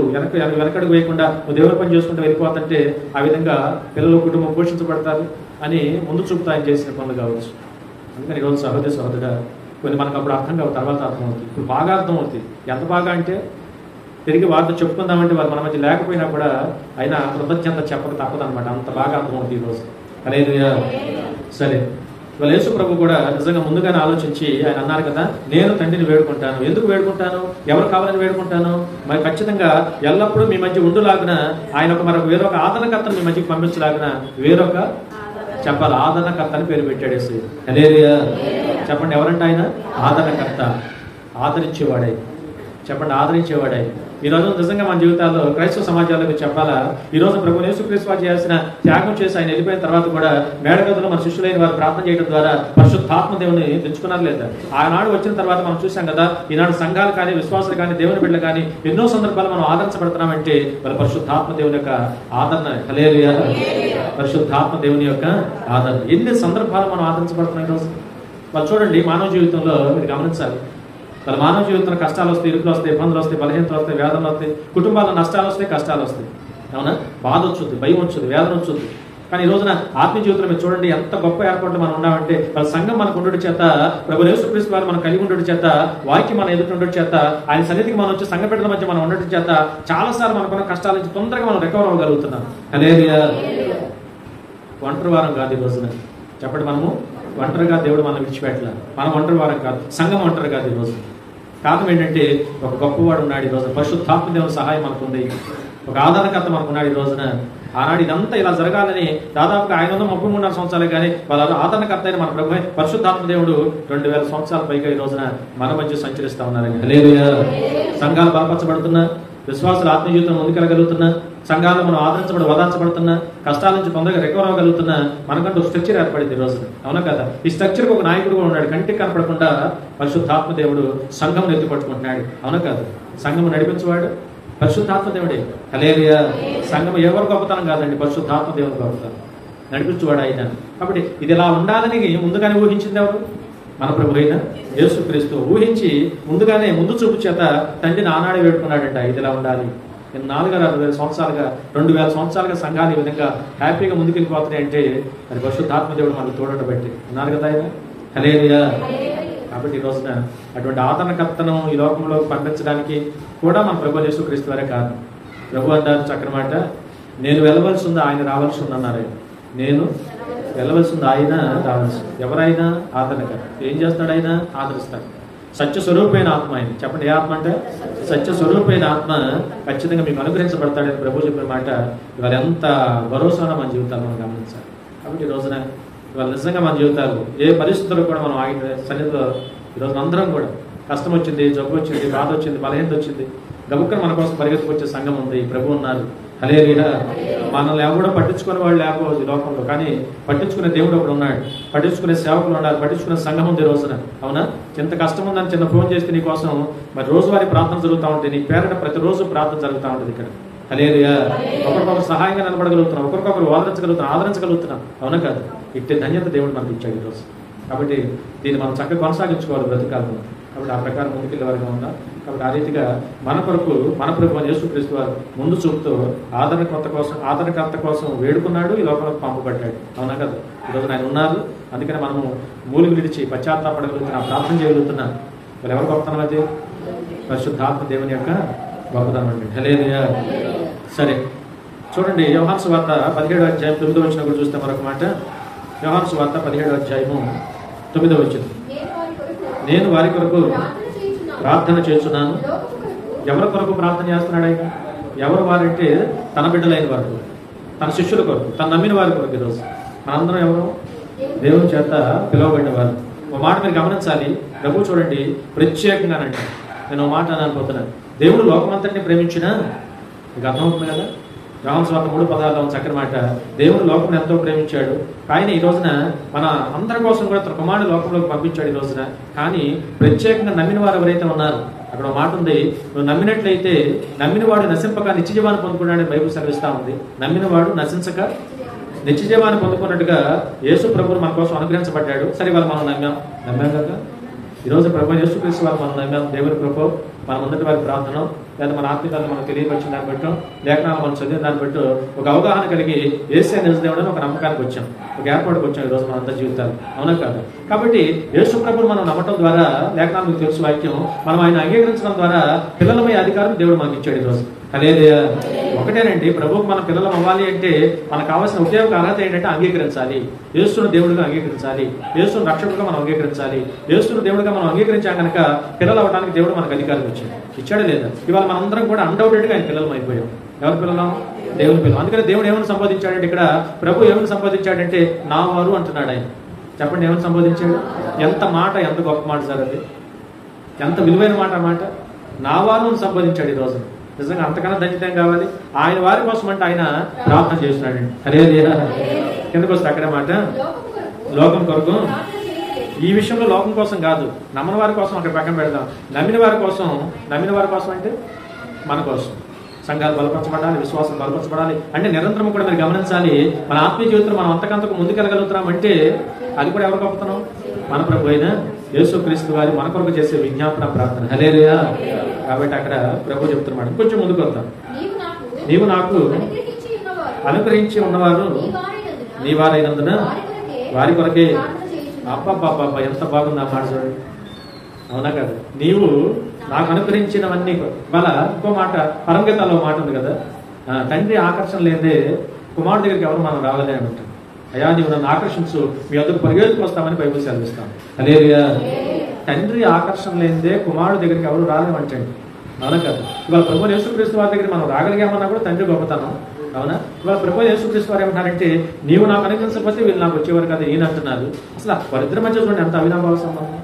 వెనకడుగు వేయకుండా నువ్వు దేవుని పని చేసుకుంటూ వెళ్ళిపోతుంటే ఆ విధంగా పిల్లలు, కుటుంబం పోషించబడతారు అని ముందు చూపుతా ఆయన చేసిన పనులు కావచ్చు. అందుకని ఈరోజు సహోదరుడా కొన్ని మనకు అప్పుడు అర్థం కావు, తర్వాత అర్థమవుతుంది. ఇప్పుడు బాగా అర్థమవుతుంది. ఎంత బాగా అంటే తిరిగి వారితో చెప్పుకుందామంటే వారు మన మధ్య లేకపోయినా కూడా అయినా కృతజ్ఞత చెప్పక తప్పదనమాట, అంత బాగా అర్థమవుతుంది ఈరోజు. హల్లెలూయా. సరే, ఇవాళ యేసు ప్రభు కూడా నిజంగా ముందుగానే ఆలోచించి ఆయన అన్నారు కదా, నేను తండ్రిని వేడుకుంటాను. ఎందుకు వేడుకుంటాను, ఎవరు కావాలని వేడుకుంటాను, మరి ఖచ్చితంగా ఎల్లప్పుడూ మీ మధ్య ఉండులాగున ఆయన వేరొక ఆదరణకర్తను మీ మధ్యకి పంపించలాగున వేరొక చెప్పాలి ఆదరణకర్త అని పేరు పెట్టాడు యేసు. హల్లెలూయా. చెప్పండి, ఎవరంటే ఆయన ఆదరణకర్త, ఆదరించేవాడే. చెప్పండి, ఆదరించేవాడే. ఈరోజు నిజంగా మన జీవితాల్లో క్రైస్తవ సమాజాలకు చెప్పాలా, ఈరోజు ప్రభు యేసుక్రీస్తు వారు చేసిన త్యాగం చేసి ఆయన వెళ్ళిపోయిన తర్వాత కూడా మేడగదులు మన శిష్యులైన వారు ప్రార్థన చేయడం ద్వారా పరిశుద్ధాత్మ దేవుని తెచ్చుకున్నారు లేదా? ఆనాడు వచ్చిన తర్వాత మనం చూసాం కదా, ఈనాడు సంఘాలు కానీ, విశ్వాసాలు కానీ, దేవుని బిడ్డలు కానీ ఎన్నో సందర్భాలు మనం ఆదరించబడుతున్నామంటే వాళ్ళ పరిశుద్ధాత్మ దేవుని యొక్క ఆదరణ. హల్లెలూయా. పరిశుద్ధాత్మ దేవుని యొక్క ఆదరణ. ఎన్ని సందర్భాలు మనం ఆదరించబడుతున్నాం ఈరోజు. వాళ్ళు చూడండి, మానవ జీవితంలో మీరు గమనించాలి, వాళ్ళ మానవ జీవితంలో కష్టాలు వస్తాయి, ఇరుకులు వస్తాయి, ఇబ్బందులు వస్తాయి, బలహీనతలు వస్తాయి, వేదనలు వస్తాయి, కుటుంబాల్లో నష్టాలు వస్తాయి, కష్టాలు వస్తాయి, అవునా, బాధ వచ్చుద్ది, భయం వచ్చుద్ది, వేదన వచ్చుద్ది. కానీ ఈ రోజున ఆత్మీయ జీవితంలో మీరు చూడండి ఎంత గొప్ప ఏర్పాట్లు మనం ఉన్నామంటే వాళ్ళ సంఘం మనకు ఉండడం చేత, ప్రభు యేసుక్రీస్తు వారు మనం కలిగి ఉండడం చేత, వాక్యం మన ఎదుటి ఉండడం చేత, ఆయన సన్నిధికి మనం వచ్చి సంఘ బిడ్డల మధ్య మనం ఉండడం చేత చాలాసార్లు మనకున్న కష్టాల నుంచి తొందరగా మనం రికవర్ అవ్వగలుగుతున్నాం. హల్లెలూయా. ఒంటరి వారం కాదు ఈ రోజున. చెప్పండి, మనము ఒంటరిగా దేవుడు మనం విడిచిపెట్టలే. మనం ఒంటరి వారం కాదు, సంఘం ఒంటరి కాదు ఈ రోజు. కారణం ఏంటంటే ఒక గొప్పవాడు ఉన్నాడు ఈ రోజున, పరిశుద్ధాత్మ దేవుని సహాయం మనకు ఉంది, ఒక ఆదరణకర్త మనకు ఉన్నాడు ఈ రోజున. ఆనాడు ఇదంతా ఇలా జరగాలని దాదాపుగా 533 సంవత్సరాలు కానీ వాళ్ళ ఆదరణకర్త అయిన మన ప్రభు పరిశుద్ధాత్మ దేవుడు 2000 సంవత్సరాల పైగా ఈ రోజున మన మధ్య సంచరిస్తా ఉన్నారని. హల్లెలూయా. సంఘాలు బలపరచబడుతున్నా, విశ్వాసాలు ఆత్మీయ జీవితం ముందుకెళ్ళగలుగుతున్నా, సంఘాలు మనం ఓదార్చబడుతున్నా, కష్టాల నుంచి తొందరగా రికవర్ అవ్వగలుగుతున్నా, మనకంటూ స్ట్రక్చర్ ఏర్పడింది ఈ రోజున. అవునా కదా? ఈ స్ట్రక్చర్కి ఒక నాయకుడు కూడా ఉన్నాడు. కంటికి కనపడకుండా పరిశుద్ధాత్మ దేవుడు సంఘం ఎత్తి పట్టుకుంటున్నాడు. అవునా కాదు? సంఘం నడిపించేవాడు పరిశుద్ధాత్మ దేవుడే. హల్లెలూయా. సంఘం ఎవరు గొప్పతనం కాదండి, పరిశుద్ధాత్మ దేవుడు గొప్పతనం, నడిపించేవాడు ఆయన. కాబట్టి ఇది ఇలా ఉండాలని ముందుగానే ఊహించింది ఎవరు? మన ప్రభు అయిన యేసుక్రీస్తు. ఊహించి ముందుగానే ముందు చూపు చేత తండ్రిని ఆనాడే వేడుకున్నాడంట, ఇది ఇలా ఉండాలి. 4,000 సంవత్సరాలుగా 2,000 సంవత్సరాలుగా సంఘాలు ఈ విధంగా హ్యాపీగా ముందుకెళ్ళిపోతున్నాయి అంటే అది పరిశుద్ధాత్మ దేవుడు మనకు తోడట బట్టి ఉన్నారు కదా ఆయన. హల్లెలూయా. కాబట్టి ఈ రోజున అటువంటి ఆదరణకర్తను ఈ లోకంలో పంపించడానికి కూడా మన ప్రభు యేసుక్రీస్తు వారే కారణం. ప్రభు అంటారు చక్కని మాట, నేను వెళ్ళవలసి ఉంది, ఆయన రావాల్సి ఉంది అన్నారు. నేను వెళ్ళవలసి ఉంది, ఆయన రావాల్సి ఉంది. ఎవరైనా ఆదరణకర. ఏం చేస్తాడు ఆయన? ఆదరిస్తాడు. సత్య స్వరూపమైన ఆత్మ ఆయన. చెప్పండి, ఏ ఆత్మ అంటే? సత్య స్వరూపమైన ఆత్మ ఖచ్చితంగా మీకు అనుగ్రహించబడతాడని ప్రభు చెప్పిన మాట ఇవాళ ఎంత భరోసాన మన జీవితాలు మనం గమనించాలి. కాబట్టి ఈ రోజున ఇవాళ నిజంగా మన జీవితాలు ఏ పరిస్థితుల్లో కూడా మనం ఆగిన సన్నిధిలో ఈరోజు అందరం కూడా కష్టం వచ్చింది, జబ్బు వచ్చింది, బాధ వచ్చింది, బలహీనత వచ్చింది, గబుక్కన మన కోసం పరిగెత్తుకొచ్చే సంఘం ఉంది, ప్రభు ఉన్నారు. హల్లెలూయా. మనల్ని ఎవరు పట్టించుకునే వాళ్ళు లేకపోవచ్చు ఈ లోకంలో, కానీ పట్టించుకునే దేవుడు ఒకడు ఉన్నాడు, పట్టించుకునే సేవకులు ఉన్నారు, పట్టించుకునే సంఘం ఉంది రోజున. అవునా? ఎంత కష్టం ఉందని చిన్న ఫోన్ చేస్తే నీ కోసం మరి రోజువారీ ప్రార్థన జరుగుతూ ఉంటుంది, నీ పేరిట ప్రతిరోజు ప్రార్థన జరుగుతూ ఉంటుంది ఇక్కడ. హల్లెలూయా. ఒకరికొకరు సహాయంగా నిలబడగలుగుతున్నాం, ఒకరికొకరు ఓదార్చగలుగుతున్నాం, ఆదరించగలుగుతున్నాం. అవునా కాదు? ఇట్టి ధన్యత దేవుడు మనకి ఇచ్చాడు ఈరోజు. కాబట్టి దీన్ని మనం చక్కగా కొనసాగించుకోవాలి బ్రతికాలను. కాబట్టి ఆ ప్రకారం ముందుకెళ్ళే వారిగా ఉందా? కాబట్టి ఆ రీతిగా మన కొరకు మన ప్రభు యేసుక్రీస్తు వారు ముందు చూపుతూ ఆదరణకర్త కోసం వేడుకున్నాడు, ఈ లోకంలోకి పంపబడ్డాడు. అవునా కదా? ఈరోజు ఆయన ఉన్నారు. అందుకని మనము మూలికి విడిచి పశ్చాత్తాపడగలుగుతున్నాం, ప్రార్థన చేయగలుగుతున్నాం. మరి ఎవరు గొప్పతనం అది? పరిశుద్ధాత్మ దేవుని యొక్క గొప్పతనం అండి. హల్లెలూయా. సరే చూడండి, యోహాను సువార్త 17వ అధ్యాయం 9వ వచనం కూడా చూస్తే మరొక మాట. యోహాను సువార్త 17వ అధ్యాయము 9వ వచనం. నేను వారి కొరకు ప్రార్థన చేస్తున్నాను. ఎవరి కొరకు ప్రార్థన చేస్తున్నాడు ఆయన? ఎవరు వారంటే తన బిడ్డలైన వారు, తన శిష్యుల కొరకు, తను నమ్మిన వారి కొరకు. ఈరోజు మనందరం ఎవరు? దేవుని చేత పిలువబడిన వారు. ఒక మాట మీరు గమనించాలి. ప్రభు చూడండి ప్రత్యేకంగానండి, నేను ఒక మాట అనుకుంటున్నాను. దేవుడు లోకమంతటిని ప్రేమించినా, మీకు అర్థమవుతుంది కదా? యోహాను సువార్త 3:16 చక్కని మాట. దేవుడు లోకం ఎంతో ప్రేమించాడు, ఆయన ఈ రోజున మన అందరి కోసం కూడా తన కుమారుడు లోకంలోకి పంపించాడు ఈ రోజున. కానీ ప్రత్యేకంగా నమ్మిన వారు ఎవరైతే ఉన్నారు, అక్కడ ఒక మాట ఉంది, నువ్వు నమ్మినట్లయితే నమ్మినవాడు నశింపక నిత్యజీవాన్ని పొందుకున్నాడని బైబిల్ సెలవిస్తా ఉంది. నమ్మినవాడు నశించక నిత్యజీవాన్ని పొందుకున్నట్టుగా యేసు ప్రభువు మన కోసం అనుగ్రహించబడ్డాడు. సరే, వాళ్ళు మనం నమ్మాం కదా. ఈరోజు ప్రభు యేసుక్రీస్తు వారు మనం నమ్మాం. దేవుని కృప మన ముందటి వారి ప్రార్థన, లేదా మన ఆత్మీయతను మనకు తెలియపరిచిన దాన్ని బట్టి, లేఖనాలు మనం చదివిన దాన్ని బట్టి ఒక అవగాహన కలిగి యేసే నిజదేవుడు అని ఒక నమ్మకానికి వచ్చాం, ఒక ఏర్పాటుకు వచ్చాం ఈరోజు మన అంత జీవితాలు. అవునా కాదు? కాబట్టి యేసు ప్రభువును మనం నమ్మటం ద్వారా, లేఖనాలు మీకు తెలుసు వాక్యం, మనం ఆయన అంగీకరించడం ద్వారా పిల్లలమై అధికారం దేవుడు మనకి ఇచ్చాడు ఈరోజు. హల్లెలూయా. ఒకటేనండి, ప్రభువుకు మన పిల్లలం అవ్వాలి అంటే మనకు కావాల్సిన ఒకే ఒక అర్హత ఏంటంటే అంగీకరించాలి. యేసును దేవుడిగా అంగీకరించాలి, యేసును రక్షకుడిగా మనం అంగీకరించాలి. యేసును దేవుడిగా మనం అంగీకరించాం కనుక పిల్లలు అవ్వడానికి దేవుడు మనకు అధికారం ఇచ్చాడు లేదా? ఇవాళ మనందరం కూడా అన్డౌటెడ్గా ఆయన పిల్లలం అయిపోయాం. ఎవరి పిల్లలం? దేవుని పిల్లలు. అందుకని దేవుడు ఏమని సంబోధించాడంటే, ఇక్కడ ప్రభు ఏమని సంబోధించాడంటే నా వారు అంటున్నాడు ఆయన. చెప్పండి, ఏమని సంబోధించాడు? ఎంత మాట, ఎంత గొప్ప మాట సార్ అది! ఎంత విలువైన మాట. మాట నా వారు అని సంబోధించాడు ఈ రోజు. నిజంగా అంతకన్నా ధన్యతం కావాలి. ఆయన వారి కోసం అంటే ఆయన ప్రార్థన చేస్తున్నాడండి. హల్లెలూయా. కిందకు వస్తే అక్కడే మాట, లోకం కొరకు. ఈ విషయంలో లోకం కోసం కాదు, నమ్మని వారి కోసం అక్కడ పక్కన పెడదాం. నమ్మిన వారి కోసం అంటే మన కోసం. సంఘాలు బలపరచబడాలి, విశ్వాసం బలపరచబడాలి అంటే నిరంతరం కూడా మీరు గమనించాలి. మన ఆత్మీయ జీవితంలో మనం అంతకంతకు ముందుకెళ్ళగలుగుతున్నాం అంటే అది కూడా ఎవరు గొప్పతనం? మన ప్రభు అయిన యేసుక్రీస్తు వారి మన కొరకు చేసే విజ్ఞాపన ప్రార్థన. హల్లెలూయా. కాబట్టి అక్కడ ప్రభు చెప్తున్నాడు, కొంచెం ముందుకు వద్దాం. నీవు నాకు అనుగ్రహించి ఉన్నవారు నీ వారైనందున వారి కొరకే. అబ్బా ఎంత బాగుంది ఆ మాట చూడండి. అవునా కదా? నీవు నాకు అనుగ్రహించినవన్నీ. వాళ్ళ ఇంకో మాట పరమగీతాల్లో మాట ఉంది కదా, తండ్రి ఆకర్షణ లేదే కుమారుడు దగ్గరికి ఎవరు మనం రావాలి అని అంటారు. అయ్యా నీవు నన్ను ఆకర్షించు, మీ అందరూ పరిగెత్తుకు వస్తామని బైబిల్ సెలవిస్తాం. హల్లెలూయా. తండ్రి ఆకర్షణ లేదే కుమారుడు దగ్గరికి ఎవరు రాలేమంటండి. అవునా కదా? ఇవాళ ప్రభు యేసుక్రీస్తు వారి దగ్గర మనం రాగలిగామన్నా కూడా తండ్రి గొప్పతనం. అవునా? ఇవాళ ప్రభు యేసుక్రీస్తు వారు ఏమంటారంటే, నీవు నాకు అనుగ్రహించకపోతే వీళ్ళు నాకు వచ్చేవారు కదా ఈయన అంటున్నారు. అసలు వారిద్దరి మధ్య చూడండి ఎంత అవినాభావ సంబంధం.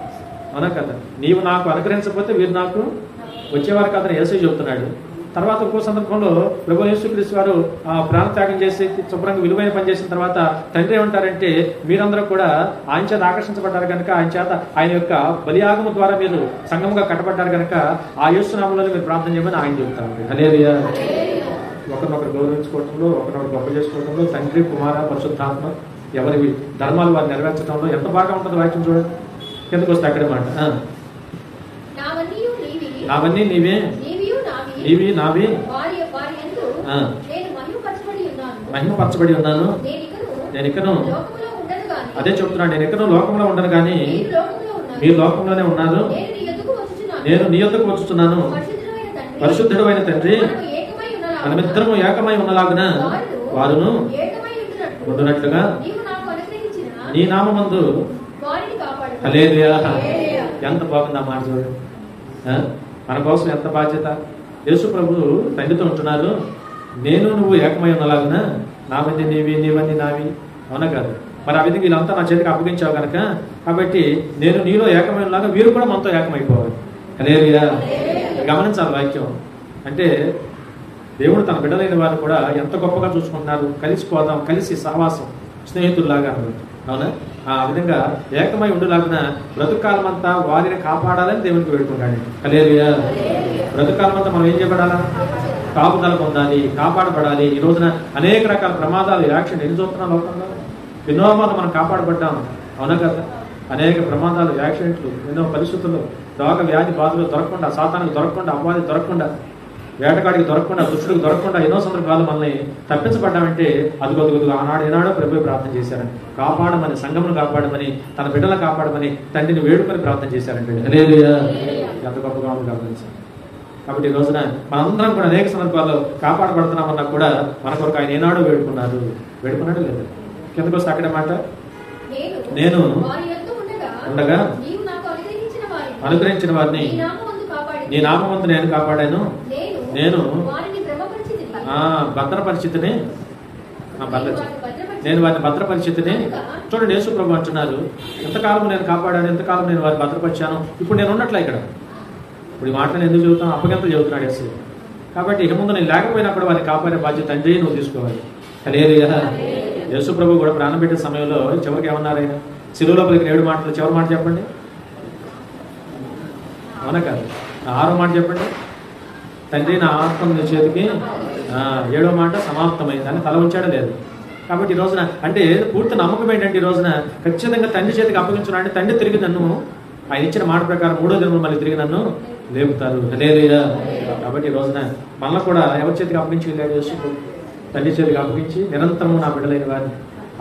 అవునా కదా? నీవు నాకు అనుగ్రహించకపోతే వీరు నాకు వచ్చేవారు కాదని యేసు చెబుతున్నాడు. తర్వాత ఇంకో సందర్భంలో ప్రభు యేసుక్రీస్తు వారు ప్రాణత్యాగం చేసి శుభ్రంగా విలువైన పని చేసిన తర్వాత తండ్రి ఏమంటారంటే, మీరందరూ కూడా ఆయన చేత ఆకర్షించబడ్డారు కనుక, ఆయన యొక్క బలియాగము ద్వారా మీరు సంఘముగా కట్టబడ్డారు కనుక ఆ యేసు నామములో మీరు ప్రార్థన చేయమని ఆయన చెబుతారు. హల్లెలూయా. ఒకరినొకరు గౌరవించుకోవడంలో, ఒకరినొకరు గొప్ప చేసుకోవడంలో తండ్రి, కుమార, పరిశుద్ధాత్మ ఎవరి ధర్మాలు వారు నెరవేర్చడంలో ఎంత బాగా ఉంటుంది వాక్యం చూడండి. కిందకు వస్తే అక్కడే మాట, నావన్నీ నీవే, నీవి నావి, మహిమపరచబడి ఉన్నాను. నేను ఇకను అదే చెప్తున్నాను, నేను ఇకను లోకంలో ఉండను కానీ మీరు లోకంలోనే ఉన్నారు. నేను నీ యొద్దకు వచ్చుతున్నాను. పరిశుద్ధుడైన తండ్రి, మనమిద్దరము ఏకమై ఉన్నలాగున వారును ఉండునట్లుగా నీ నామమందు. హల్లెలూయా. ఎంత బాగుంది ఆ మాట చూడండి. మన కోసం ఎంత బాధ్యత. యేసు ప్రభు తండ్రితో ఉంటున్నారు, నేను నువ్వు ఏకమై ఉన్నలాగున నా మంది నీవి, నీవన్నీ నావి. అవునా కాదు? మరి ఆ విధంగా వీళ్ళంతా నా చేతికి అప్పగించావు కనుక, కాబట్టి నేను నీలో ఏకమైనలాగా వీరు కూడా మనతో ఏకమైపోవాలి. హల్లెలూయా. గమనించాలి వాక్యం. అంటే దేవుడు తన బిడ్డలైన వారు కూడా ఎంత గొప్పగా చూసుకుంటున్నారు. కలిసిపోదాం, కలిసి సహవాసం, స్నేహితుల్లాగా అన్నమాట. అవునా? ఆ విధంగా ఏకమై ఉండులాగున బ్రతుకాలం అంతా వారిని కాపాడాలని దేవునికి వేడుకుంటాడు. హల్లెలూయా. బ్రతుకాలం అంతా మనం ఏం చేయబడాలా? కాపుదల పొందాలి, కాపాడబడాలి. ఈ రోజున అనేక రకాల ప్రమాదాలు, యాక్షన్ ఎన్ని చూస్తున్నాం లోకంలో. ఎన్నో మంది మనం కాపాడబడ్డాం. అవునా కదా? అనేక ప్రమాదాలు, యాక్సిడెంట్లు, ఎన్నో పరిస్థితుల్లో రోగ వ్యాధి బాధలు దొరకకుండా, సాతానికి దొరకకుండా, అపవాది దొరకకుండా, వేటగాడికి దొరకకుండా, దుష్టుడికి దొరకకుండా ఎన్నో సందర్భాలు మనల్ని తప్పించబడ్డామంటే అదుగొదుగుదుగా ఆనాడు ఏనాడో ప్రభు ప్రార్థన చేశారని, కాపాడమని, సంఘమును కాపాడమని, తన బిడ్డలను కాపాడమని తండ్రిని వేడుకొని ప్రార్థన చేశారంటే. హల్లెలూయా. ఎంత గొప్పగా ఉంది గమనించాలి. కాబట్టి ఈ రోజున మనందరం కూడా అనేక సందర్భాల్లో కాపాడబడుతున్నామన్నా కూడా మన కొరకు ఆయన ఏనాడో వేడుకున్నారు. వేడుకున్నాడు లేదు? కిందకు వస్తే అక్కడే మాట, నేను ఉండగా అనుగ్రహించిన వారిని నీ నామమందు నేను కాపాడాను, నేను భద్రపరిచితిని, నేను వారిని భద్రపరిచితిని. చూడండి, యేసు ప్రభు అంటున్నారు, ఎంతకాలం నేను కాపాడాను, ఎంతకాలం నేను వారిని భద్రపరిచాను. ఇప్పుడు నేను ఉన్నట్లే ఇక్కడ. ఇప్పుడు ఈ మాటలను ఎందుకు చెబుతాను? అప్పగింతలు చెబుతున్నాడు యేసు. కాబట్టి ఇక ముందు నేను లేకపోయినా కూడా వారిని కాపాడే బాధ్యత తండ్రి నువ్వు తీసుకోవాలి. హల్లెలూయా. యేసు ప్రభు కూడా ప్రాణం పెట్టే సమయంలో చివరికి ఏమన్నారు ఆయన? శిలువలో పలికిన 7 మాటలు చివరి మాట చెప్పండి. అవునా కాదు? 6వ మాట చెప్పండి. తండ్రి నా ఆత్మ నీ చేతికి, 7వ మాట సమాప్తమైంది అని తల ఉంచాడా లేదు? కాబట్టి ఈ రోజున అంటే పూర్తి నమ్మకం ఏంటంటే ఈ రోజున ఖచ్చితంగా తండ్రి చేతికి అప్పగించున్నాడు. తండ్రి తిరిగి నన్ను ఆయన ఇచ్చిన మాట ప్రకారం 3వ దినం మళ్ళీ తిరిగి నన్ను లేపుతారు. హల్లెలూయా. కాబట్టి ఈ రోజున మనల్ని కూడా ఎవరి చేతికి అప్పగించి వెళ్ళాడు? యేసు తండ్రి చేతికి అప్పగించి నిరంతరము నా బిడ్డలైన వారిని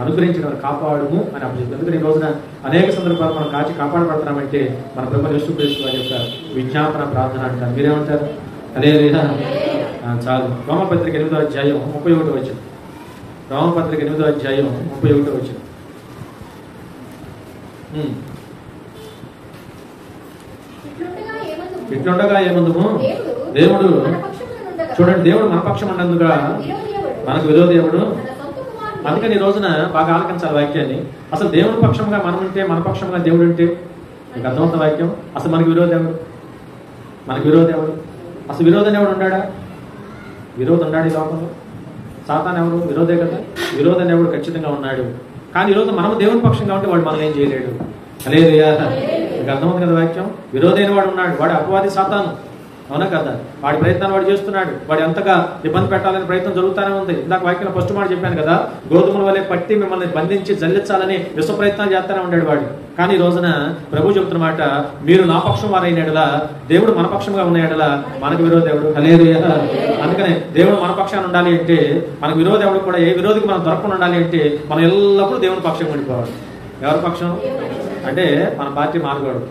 అనుగ్రహించిన వారు కాపాడుము అని అప్పగించారు. ఎందుకంటే ఈ రోజున అనేక సందర్భాలు మనం కాపాడబడుతున్నామంటే మన ప్రభువు యేసుక్రీస్తు వారి యొక్క విజ్ఞాపన ప్రార్థన అంటారు. మీరేమంటారు? హల్లెలూయా. చాలు. రోమపత్రిక 8వ అధ్యాయం 31వ వచనం. రోమపత్రిక 8వ అధ్యాయం 31వ వచనం. ఇట్లుండగా ఏమందుము దేవుడు, చూడండి, దేవుడు మన పక్షం ఉన్నందుగా మనకు విరోధి ఎవడు? అందుకని ఈ రోజున బాగా ఆలకించాలి వాక్యాన్ని. అసలు దేవుడి పక్షంగా మనం ఉంటే, మన పక్షంగా దేవుడు ఉంటే మీకు అర్థమవుతున్న వాక్యం. అసలు మనకు విరోధి ఎవడు? మనకు విరోధి ఎవడు? అసలు విరోధం ఎవడు ఉన్నాడా? విరోధం ఉన్నాడు ఈ లోకంలో. సాతాను ఎవరు? విరోధే కదా. విరోధం ఎవడు? ఖచ్చితంగా ఉన్నాడు. కానీ ఈరోజు మనం దేవుని పక్షంగా ఉంటే వాడు మనల్ని ఏం చేయలేడు. హల్లెలూయా. మీకు అర్థమవుతుంది కదా వాక్యం. విరోధైన వాడు ఉన్నాడు, వాడు అపవాది సాతాను. అవునా కదా? వాడి ప్రయత్నాన్ని వాడు చేస్తున్నాడు. వాడు ఎంతగా ఇబ్బంది పెట్టాలని ప్రయత్నం జరుగుతూనే ఉంది. ఇందాక వాక్యం ఫస్ట్ మాట చెప్పాను కదా, గోధుమల వలె పట్టి మిమ్మల్ని బంధించి జల్లించాలని విశ్వ ప్రయత్నాలు చేస్తూనే ఉన్నాడు వాడు. కానీ ఈ రోజున ప్రభు చెబుతున్నమాట, మీరు నా పక్షం వారైన ఎడల, దేవుడు మన పక్షంగా ఉన్న ఎడల మనకు విరోధి ఎవడు? హల్లెలూయా. అందుకనే దేవుడు మన పక్షాన్ని ఉండాలి అంటే, మనకు విరోధి ఎవడు కూడా, ఏ విరోధికి మనం దొరకకుండా ఉండాలి అంటే మనం ఎల్లప్పుడూ దేవుని పక్షం ఉండిపోవాలి. ఎవరి పక్షం అంటే మన పార్టీ మారకూడదు.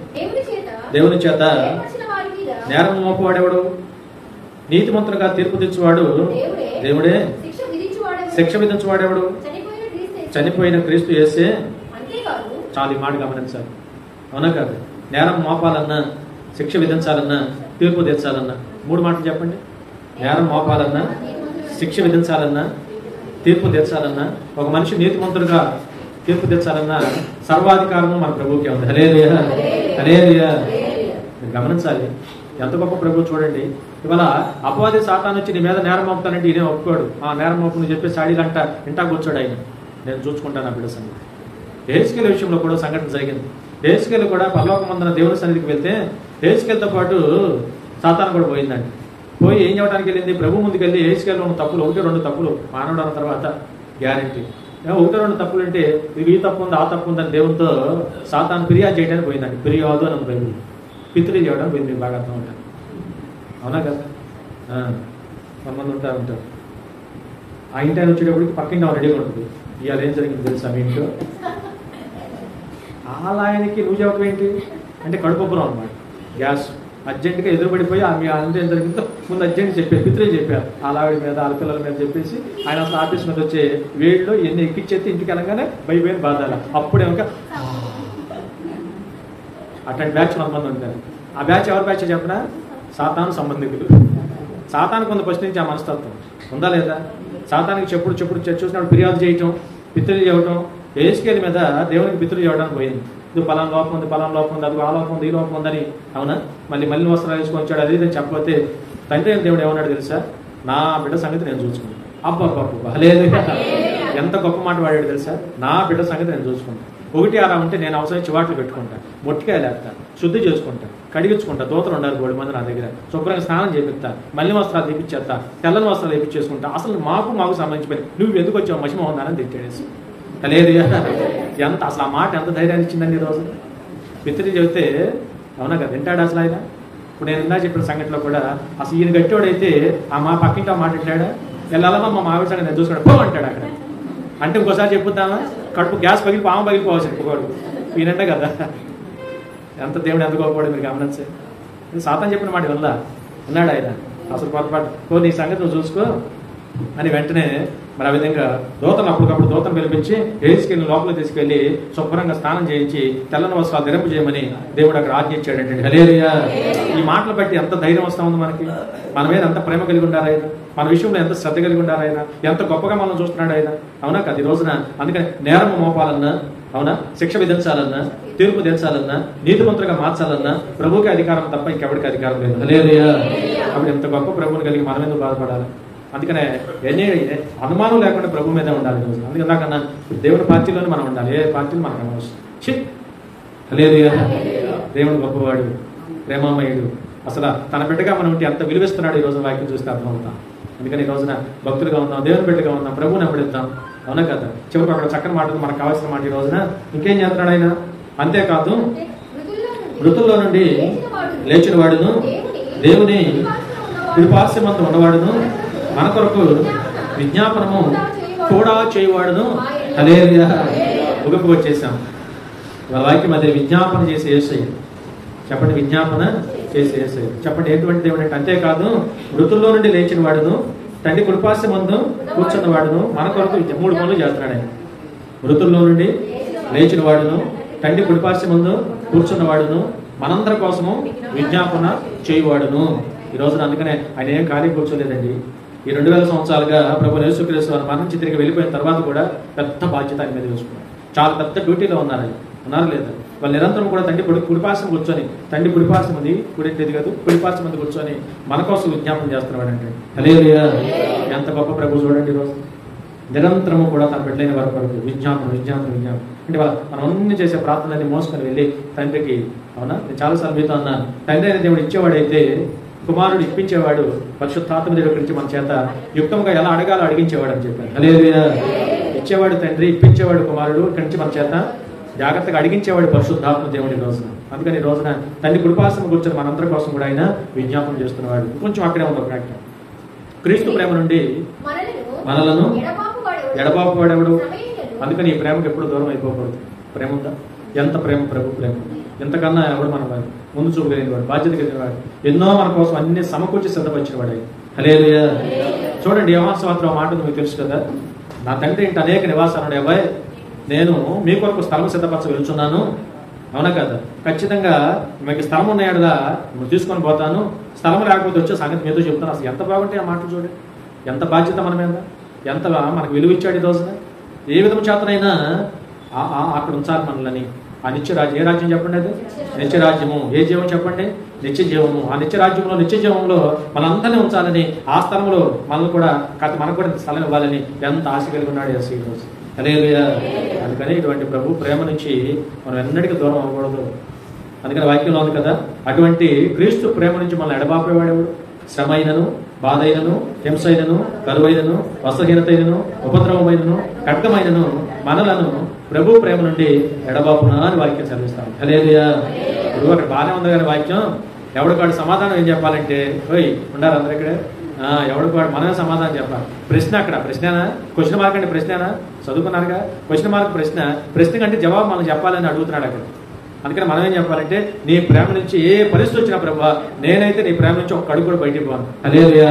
దేవుని చేత నేరం మోపవాడేవాడు? నీతిమంతులుగా తీర్పు తెచ్చువాడు దేవుడే. శిక్ష విధించువాడేవాడు? చనిపోయిన క్రీస్తు యేసే. చాలు, ఈ మాట గమనించాలి. అవునా కాదు? నేరం మోపాలన్నా, శిక్ష విధించాలన్నా, తీర్పు తెచ్చాలన్నా 3 మాటలు చెప్పండి. నేరం మోపాలన్నా, శిక్ష విధించాలన్నా, తీర్పు తెచ్చాలన్నా, ఒక మనిషి నీతిమంతులుగా తీర్పు తెచ్చాలన్నా సర్వాధికారము మన ప్రభువుకే ఉంది. హల్లెలూయా. హల్లెలూయా. గమనించాలి, ఎంత గొప్ప ప్రభు చూడండి. ఇవాళ అపవాది సాతాను వచ్చి నీ మీద నేరం మోపుతానంటే ఈయన ఒప్పుకోడు. ఆ నేరం మోపు నువ్వు చెప్పే సాడీలంట ఇంటా కూర్చోడు ఆయన. నేను చూసుకుంటాను ఆ బిడ్డ సంగతి. హెచ్కేల్ విషయంలో కూడా సంఘటన జరిగింది. హెచ్కేల్ కూడా పరలోకమందున దేవుని సన్నిధికి వెళ్తే హెచ్కేల్తో పాటు సాతాను కూడా పోయిందండి. పోయి ఏం చేయడానికి వెళ్ళింది? ప్రభు ముందుకు వెళ్ళి హెచ్కేల్లో ఉన్న తప్పులు 1-2 తప్పులు మానవుడు అన్న తర్వాత గ్యారెంటీ 1-2 తప్పులు అంటే ఇది ఈ తప్పు ఉంది, ఆ తప్పు ఉందని దేవునితో సాతాను ఫిర్యాదు చేయడానికి పోయిందండి. ఫిర్యాదు అని బైబిల్ పితృ చేయడం పోయింది. బాగా అర్థం ఉంటారు. అవునా కదా? కొంతమంది ఉంటారు. ఆ ఇంటి ఆయన వచ్చేటప్పటికి పక్కింటి రెడీగా ఉంటుంది. ఇవాళ ఏం జరిగింది తెలుసా మీ ఇంట్లో? వాళ్ళ ఆయనకి నువ్వు చెప్పడం ఏంటి అంటే కడుపుబ్బరం అనమాట. గ్యాస్ అర్జెంటుగా ఎదురుపడిపోయి ఆమె అంటే ఏం జరిగిందో ముందు అర్జెంట్ చెప్పారు, పితృలు చెప్పారు వాళ్ళ ఆవిడ మీద వాళ్ళ పిల్లల మీద చెప్పేసి ఆయన అసలు ఆఫీస్ మీద వచ్చే వేడిలో ఎన్ని ఎక్కిచ్చేస్తే ఇంటికి వెళ్ళగానే భయపోయిన బాధాలి. అప్పుడేమో అట్లాంటి బ్యాచ్ 100 మంది ఉంటారు. ఆ బ్యాచ్ ఎవరి బ్యాచ్ చెప్పినా సాతాను సంబంధికులు. సాతానికి కొంత ఫస్ట్ నుంచి ఆ మనస్తత్వం ఉందా లేదా? సాతానికి చెప్పుడు చూసినప్పుడు ఫిర్యాదు చేయటం, పితృలు చేయటం, ఏసుకేలి మీద దేవునికి పితృలు చేయడానికి పోయింది. ఇది పలానా లోపం ఉంది, పలానా లోపం ఉంది, అది ఆ లోపం ఉంది, ఈ లోపం ఉందని. అవునా? మళ్ళీ వస్త్రాలు వేసుకొని వచ్చాడు, అది ఇదని చెప్పకపోతే తండ్రి దేవుడు ఏమన్నాడు తెలుసా? నా బిడ్డ సంగతి నేను చూసుకున్నాను. అబ్బా లేదు, ఎంత గొప్ప మాట వాడాడు తెలుసా? నా బిడ్డ సంగతి నేను చూసుకుంటాను. 1-6 ఉంటే నేను అవసరం చివాట్లు పెట్టుకుంటాను, మొట్టికాయలు వేస్తాను, శుద్ధి చేసుకుంటాను, కడిగించుకుంటా. దూతలు ఉండాలి 3 మంది నా దగ్గర. శుభ్రంగా స్నానం చేపిస్తా, మళ్ళీ వస్త్రాలు తెప్పించేస్తా, తెల్లని వస్త్రాలు తెప్పించేసుకుంటా. అసలు మాకు సంబంధించిపోయి నువ్వు ఎందుకు వచ్చావు మహిమ ఉందని తిట్టాడేసి. లేదు ఎంత అసలు ఆ మాట ఎంత ధైర్యాన్ని ఇచ్చిందండి ఈరోజు. పితృ చెబితే అవునా కదా వింటాడు అసలు ఆయన. ఇప్పుడు నేను ఇందా చెప్పిన సంఘటనలో కూడా అసలు ఈయన గట్టివాడైతే మా పక్కింటి మాట్లాడాడా వెళ్ళాలమ్మా మా మావిడి సంగతి నేను చూసుకున్నాడు పో అంటాడు అక్కడ. అంటే ఇంకోసారి చెప్పుద్దామా కడుపు గ్యాస్ పాము పగిలిపోవచ్చు ఇంకోడు ఈయనంటే కదా. ఎంత దేవుడు ఎంత గొప్పవాడు మీరు గమనించే. సాతాను చెప్పిన మాట వల్ల ఉన్నాడు ఆయన. అసలు పొరపాటు నీ సంగతి నువ్వు చూసుకో అని వెంటనే మరి ఆ విధంగా దూతను అప్పటికప్పుడు దూతను పిలిపించి ఏసుకెళ్ళి లోపలికి తీసుకెళ్లి శుభ్రంగా స్నానం చేయించి తెల్లని వస్త్రాలు ధరింపు చేయమని దేవుడు అక్కడ ఆజ్ఞ ఇచ్చాడంటే. హల్లెలూయా. ఈ మాటలు బట్టి ఎంత ధైర్యం వస్తా ఉంది మనకి. మన మీద ఎంత ప్రేమ కలిగి ఉండాలి ఆయన, మన విషయంలో ఎంత శ్రద్ధ కలిగి ఉండాలి ఆయన, ఎంత గొప్పగా మనం చూస్తున్నాడు ఆయన. అవునా కదా? ఈ రోజున అందుకని నేరము మోపాలన్నా, అవునా, శిక్ష విధించాలన్నా, తీర్పు తెచ్చాలన్నా, నీతిమంతులుగా మార్చాలన్నా ప్రభువుకి అధికారం తప్ప ఇంకెవరికి అధికారం లేదు. హల్లెలూయా. అప్పుడు ఎంత గొప్ప ప్రభువుని కలిగి మనం ఎందుకు బాధపడాలి? అందుకనే ఎన్ని అనుమానం లేకుండా ప్రభు మీదే ఉండాలి ఈరోజు. అందుకే నాకన్నా దేవుని పార్టీలోనే మనం ఉండాలి, ఏ పార్టీలు మనకు అనవసరం. హల్లెలూయా. దేవుడు గొప్పవాడు, ప్రేమమయుడు. అసలు తన బిడ్డగా మనం ఉంటే ఎంత విలువిస్తున్నాడు ఈ రోజు వాక్యం చూస్తే అర్థమవుతాం. అందుకని ఈ రోజున భక్తులుగా ఉందాం, దేవుని బిడ్డగా ఉందాం, ప్రభువుని వెంబడిద్దాం. అవునా కదా? చివరికి అక్కడ చక్కని మాటలు మనకు కావాల్సిన మాట ఈ రోజున ఇంకేం చేస్తున్నాడు ఆయన? అంతేకాదు మృతుల్లో నుండి లేచిన వాడును, దేవుని కుడిపార్శ్వమందు ఉన్నవాడును, మన కొరకు విజ్ఞాపనము కూడా చేయవాడును. హల్లెలూయా. ముగింపు వచ్చేసాం. వాళ్ళ వాక్యం అదే, విజ్ఞాపన చేసి యేసయ్య. చెప్పండి, విజ్ఞాపన చేసి యేసయ్య. చెప్పండి, ఎటువంటి దేవుడు అంటే? అంతేకాదు మృతుల్లో నుండి లేచిన వాడును, తండ్రి కుడిపార్శ్వమందు కూర్చున్న వాడును, మన కొరకు 3 పనులు చేస్తున్నాడు ఆయన. మృతుల్లో నుండి లేచిన వాడును, తండ్రి కుడిపార్శ్వమందు కూర్చున్న వాడును, మనందరి కోసము విజ్ఞాపన చేయవాడును. ఈ రోజున అందుకనే ఆయన ఏం ఖాళీ కూర్చోలేదండి. ఈ 2000 సంవత్సరాలుగా ప్రభు యేసుక్రీస్తు వారు మరణించి తిరిగి వెళ్ళిపోయిన తర్వాత కూడా పెద్ద బాధ్యత ఆయన మీద తీసుకున్నారు. చాలా పెద్ద డ్యూటీలో ఉన్నారు లేదా? వాళ్ళు నిరంతరం కూడా తండ్రి కుడిపార్శ్వం కూర్చొని, తండ్రి కుడిపార్శ్వం ఉంది, కుడిది కాదు కుడిపార్శ్వం మంది కూర్చొని మన కోసం విజ్ఞాపన చేస్తున్నాడు అంటే. హల్లెలూయా. ఎంత గొప్ప ప్రభు చూడండి. ఈరోజు నిరంతరము కూడా తన బిడ్డలైన వారి కొరకు విజ్ఞాపన అంటే మనం అన్ని చేసే ప్రార్థనని మోసుకొని వెళ్ళి తండ్రికి, అవునా, నేను చాలాసార్లు మీతో అన్నాను, తండ్రి అయిన దేవుడు ఇచ్చేవాడైతే కుమారుడు ఇప్పించేవాడు, పరిశుద్ధాత్మ దేవుడి గురించి మన చేత యుక్తంగా ఎలా అడగాలో అడిగించేవాడు అని చెప్పారు. హల్లెలూయా. ఇచ్చేవాడు తండ్రి, ఇప్పించేవాడు కుమారుడు, ఇక్కడి నుంచి మన చేత జాగ్రత్తగా అడిగించేవాడు పరిశుద్ధాత్మ దేవుడి రోజున. అందుకని ఈ రోజున తండ్రి కుడిపార్శ్వం కూర్చొని మనందరి కోసం కూడా ఆయన విజ్ఞాపన చేస్తున్నవాడు. కొంచెం అక్కడే ఉంది ఒక వాక్యం. క్రీస్తు ప్రేమ నుండి మనలను ఎడబాపు వాడేవాడు. అందుకని ఈ ప్రేమకు ఎప్పుడు దూరం అయిపోకూడదు. ప్రేమ ఉందా? ఎంత ప్రేమ! ప్రభు ప్రేమ ఎంతకన్నా ఎవడు మన వాడు, ముందు చూపు కలిగిన వాడు, బాధ్యత కలిగిన వాడు, ఎన్నో మన కోసం అన్ని సమకూర్చి సిద్ధపరిచిన వాడు. హల్లెలూయా. చూడండి, యోహాను మాట మీకు తెలుసు కదా, నా తండ్రి ఇంటి అనేక నివాసాలు అబ్బాయి, నేను మీ కొరకు స్థలం సిద్ధపరచ వెళ్తున్నాను. అవునా కదా? ఖచ్చితంగా మీకు స్థలం ఉన్నాయడదా తీసుకొని పోతాను, స్థలం లేకపోతే వచ్చే సంగతి మీతో చెప్తాను. అసలు ఎంత బాగుంటాయి ఆ మాటలు చూడండి. ఎంత బాధ్యత మన మీద, ఎంత మనకు విలువ ఇచ్చాడు ఈ రోజున. ఏ విధము చేతనైనా అక్కడ ఉంచాలి మనల్ని. ఆ నిత్య రాజ్యం, ఏ రాజ్యం చెప్పండి? అది నిత్య రాజ్యము. ఏ జీవం చెప్పండి? నిత్య జీవము. ఆ నిత్య రాజ్యంలో, నిత్య జీవంలో మనందరినీ ఉంచాలని, ఆ స్థలంలో మనల్ని కూడా మనకు కూడా స్థలం ఇవ్వాలని ఎంత ఆశ కలిగి ఉన్నాడు యేసు ఈ రోజు. హల్లెలూయా. అందుకని ఇటువంటి ప్రభు ప్రేమ నుంచి మనం ఎన్నటికీ దూరం అవ్వకూడదు. అందుకని వాక్యంలో ఉంది కదా, అటువంటి క్రీస్తు ప్రేమ నుంచి మనల్ని ఎడబాపేవాడేవాడు? శ్రమ అయినను, బాధ అయినను, హింస అయినను, కరువైనను, వస్త్రహీనతైనను, ఉపద్రవమైనను, ఖడ్గమైనను మనలను ప్రభు ప్రేమ నుండి ఎడబాపునా అని వాక్యం చదివిస్తాను. హల్లెలూయా. ఇప్పుడు అక్కడ బాగానే ఉంది కానీ వాక్యం, ఎవడికాడు సమాధానం ఏం చెప్పాలంటే, ఓయ్ ఉండాలి అందరు ఇక్కడ, ఎవడికాడు మనమే సమాధానం చెప్పాలి. ప్రశ్న అక్కడ ప్రశ్నేనా? క్వశ్చన్ మార్క్ అంటే ప్రశ్నేనా? చదువుకున్నారుగా, క్వశ్చన్ మార్క్ ప్రశ్న కంటే జవాబు మనం చెప్పాలని అడుగుతున్నాడు అక్కడ. అందుకని మనం ఏం చెప్పాలంటే నీ ప్రేమ నుంచి ఏ పరిస్థితి వచ్చినా ప్రభువా నేనైతే నీ ప్రేమ నుంచి ఒక అడుగు కూడా బయటికి పోను. హల్లెలూయా.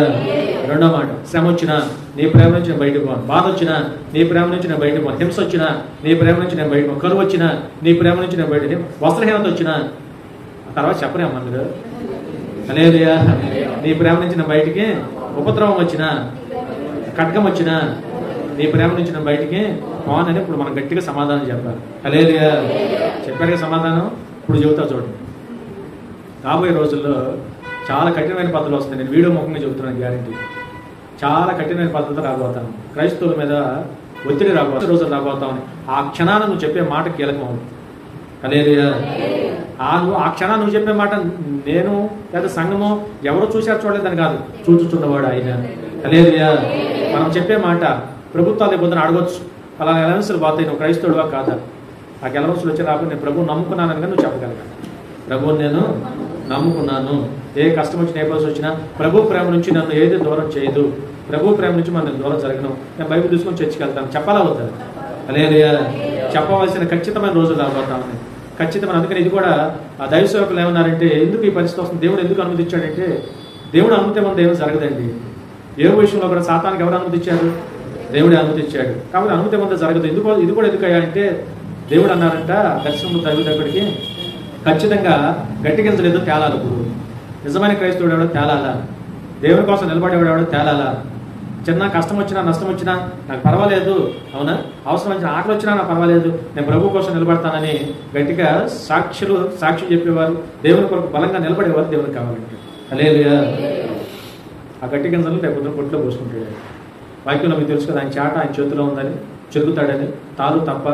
రెండో మాట, శ్రమ వచ్చినా నీ ప్రేమ నుంచి నేను బయటకు పోను, బాధ వచ్చినా నీ ప్రేమ నుంచి నేను బయటకు పోను, హింస వచ్చినా నీ ప్రేమ నుంచి నేను బయటకు పోను, కరువు వచ్చినా నీ ప్రేమ నుంచి నేను బయటకు, వస్త్రహీనత వచ్చినా తర్వాత చెప్పరేమ్మా మీరు. హల్లెలూయా. నీ ప్రేమ నుంచి నేను బయటికి, ఉపద్రవం వచ్చినా ఖడ్గం వచ్చినా నీ ప్రేమ నుంచి నేను బయటికి పోనని ఇప్పుడు మనం గట్టిగా సమాధానం చెప్పాలి. హల్లెలూయా. చెప్పారు కదా సమాధానం. ఇప్పుడు చెబుతా చూడండి. రాబోయే రోజుల్లో చాలా కఠినమైన పద్ధతులు వస్తాయి. నేను వీడియో ముఖంగా చెబుతున్నాను, గ్యారంటీ. చాలా కఠినమైన పద్ధతులు రాబోతాను. క్రైస్తవుల మీద ఒత్తిడి రాబోతాను, రోజులు రాబోతామని. ఆ క్షణాన్ని నువ్వు చెప్పే మాట కీలకం అవుతుంది. హల్లెలూయా. ఆ క్షణాన్ని నువ్వు చెప్పే మాట నేను లేదా సంఘము ఎవరు చూశారు చూడలేదని కాదు, చూచుచున్నవాడు ఆయన. హల్లెలూయా. మనం చెప్పే మాట ప్రభుత్వాలు ఇబ్బందిని అడగొచ్చు, అలా ఎలవెన్సులు పోతాయి, నువ్వు క్రైస్తవుడువా కాదా. ఆ ఎలవెన్సులు వచ్చి రాకుండా నేను ప్రభువు నమ్ముకున్నానని నువ్వు చెప్పగలగాలి. ప్రభువుని నేను నమ్ముకున్నాను, ఏ కష్టం వచ్చిన ఏ పరిస్థితి వచ్చినా ప్రభు ప్రేమ నుంచి నన్ను ఏది దూరం చేయదు, ప్రభు ప్రేమ నుంచి మనం దూరం జరగను, నేను బైబిల్ తీసుకొని చర్చికి వెళ్తాను చెప్పాలా అవుతుంది. హల్లెలూయా. చెప్పవలసిన ఖచ్చితమైన రోజులు రాబోతామని ఖచ్చితమైన. అందుకని ఇది కూడా ఆ దైవ సేవకులు ఏమన్నారంటే, ఎందుకు ఈ పరిస్థితి వస్తుంది, దేవుడు ఎందుకు అనుమతించాడంటే, దేవుడు అనుమతి మన దేవుడు జరగదండి. ఏ విషయంలో కూడా సాతానికి ఎవరు అనుమతించారు, దేవుడే అనుమతించాడు. కాబట్టి అనుమతి ముందు జరగదు. ఎందుకు ఇది కూడా ఎందుకయ్యా అంటే, దేవుడు అన్నారంట దర్శనం తగ్గుతప్పటికి ఖచ్చితంగా గట్టిగించలేదు తేలాలి. ఇప్పుడు నిజమైన క్రైస్తవుడు ఎవడో తేలాలా, దేవుని కోసం నిలబడేవాడు ఎవడో తేలాలా. చిన్న కష్టం వచ్చినా నష్టం వచ్చినా నాకు పర్వాలేదు, అవునా, అవసరం వచ్చిన ఆకలి వచ్చినా నాకు పర్వాలేదు, నేను ప్రభు కోసం నిలబడతానని గట్టిగా సాక్ష్యం చెప్పేవారు, దేవుని కొరకు బలంగా నిలబడేవారు దేవునికి కావాలంటే. హల్లెలూయా. ఆ గట్టి గింజలు రేపు పొట్టులో పోసుకుంటాడు. వాక్యంలో మీకు తెలుసు కదా, ఆయన చాట ఆయన చేతిలో ఉందని, చెరుగుతాడని, తాలు తప్ప